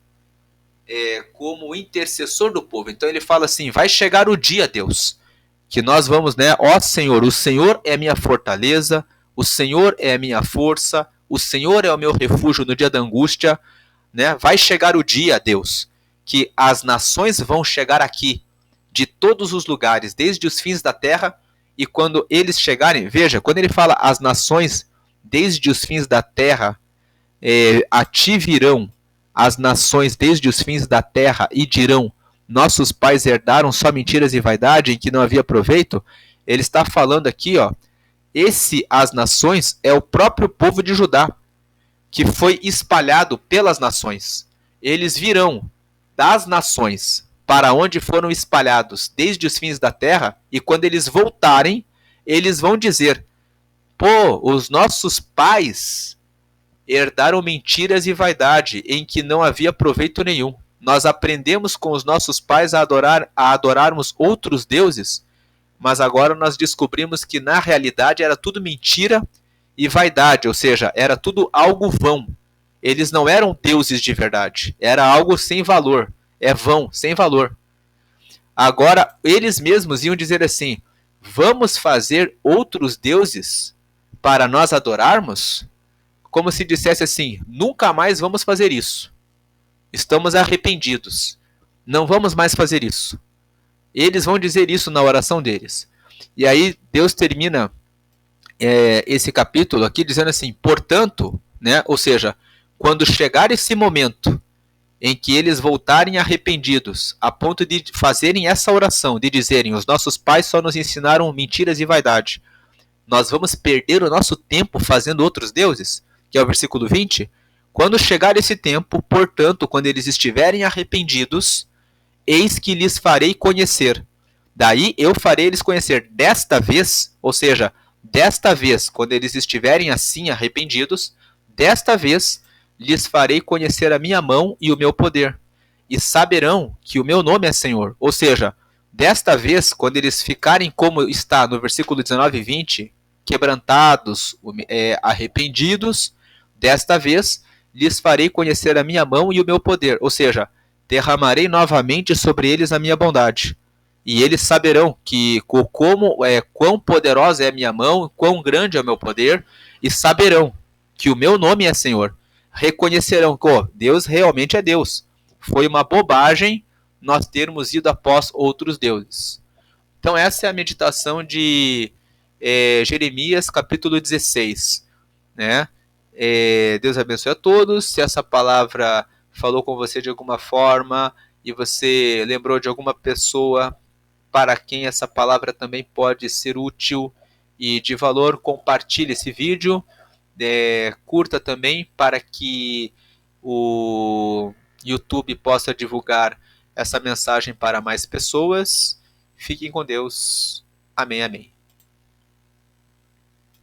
como intercessor do povo. Então ele fala assim, vai chegar o dia, Deus, que nós vamos, né? Ó Senhor, o Senhor é a minha fortaleza, o Senhor é a minha força, o Senhor é o meu refúgio no dia da angústia, né? Vai chegar o dia, Deus, que as nações vão chegar aqui, de todos os lugares, desde os fins da terra, e quando eles chegarem, veja, quando ele fala as nações, desde os fins da terra, a ti virão as nações desde os fins da terra e dirão, nossos pais herdaram só mentiras e vaidade em que não havia proveito, ele está falando aqui, ó, as nações é o próprio povo de Judá, que foi espalhado pelas nações. Eles virão das nações para onde foram espalhados desde os fins da terra, e quando eles voltarem, eles vão dizer, pô, os nossos pais herdaram mentiras e vaidade, em que não havia proveito nenhum. Nós aprendemos com os nossos pais a adorarmos outros deuses, mas agora nós descobrimos que na realidade era tudo mentira e vaidade, ou seja, era tudo algo vão. Eles não eram deuses de verdade, era algo sem valor, é vão, sem valor. Agora eles mesmos iam dizer assim, vamos fazer outros deuses para nós adorarmos? Como se dissesse assim, nunca mais vamos fazer isso. Estamos arrependidos. Não vamos mais fazer isso. Eles vão dizer isso na oração deles. E aí Deus termina esse capítulo aqui dizendo assim, portanto, né, ou seja, quando chegar esse momento em que eles voltarem arrependidos, a ponto de fazerem essa oração, de dizerem, os nossos pais só nos ensinaram mentiras e vaidade, nós vamos perder o nosso tempo fazendo outros deuses? Que é o versículo 20, quando chegar esse tempo, portanto, quando eles estiverem arrependidos, eis que lhes farei conhecer. Daí eu farei eles conhecer desta vez, ou seja, Desta vez, quando eles estiverem assim arrependidos, desta vez lhes farei conhecer a minha mão e o meu poder, e saberão que o meu nome é Senhor. Ou seja, desta vez, quando eles ficarem como está no versículo 19 e 20, quebrantados, arrependidos, desta vez lhes farei conhecer a minha mão e o meu poder. Ou seja, derramarei novamente sobre eles a minha bondade. E eles saberão que quão poderosa é a minha mão, quão grande é o meu poder, e saberão que o meu nome é Senhor. Reconhecerão que Deus realmente é Deus. Foi uma bobagem nós termos ido após outros deuses. Então essa é a meditação de Jeremias capítulo 16. Né? Deus abençoe a todos. Se essa palavra falou com você de alguma forma e você lembrou de alguma pessoa para quem essa palavra também pode ser útil e de valor, compartilhe esse vídeo, curta também para que o YouTube possa divulgar essa mensagem para mais pessoas. Fiquem com Deus. Amém, amém.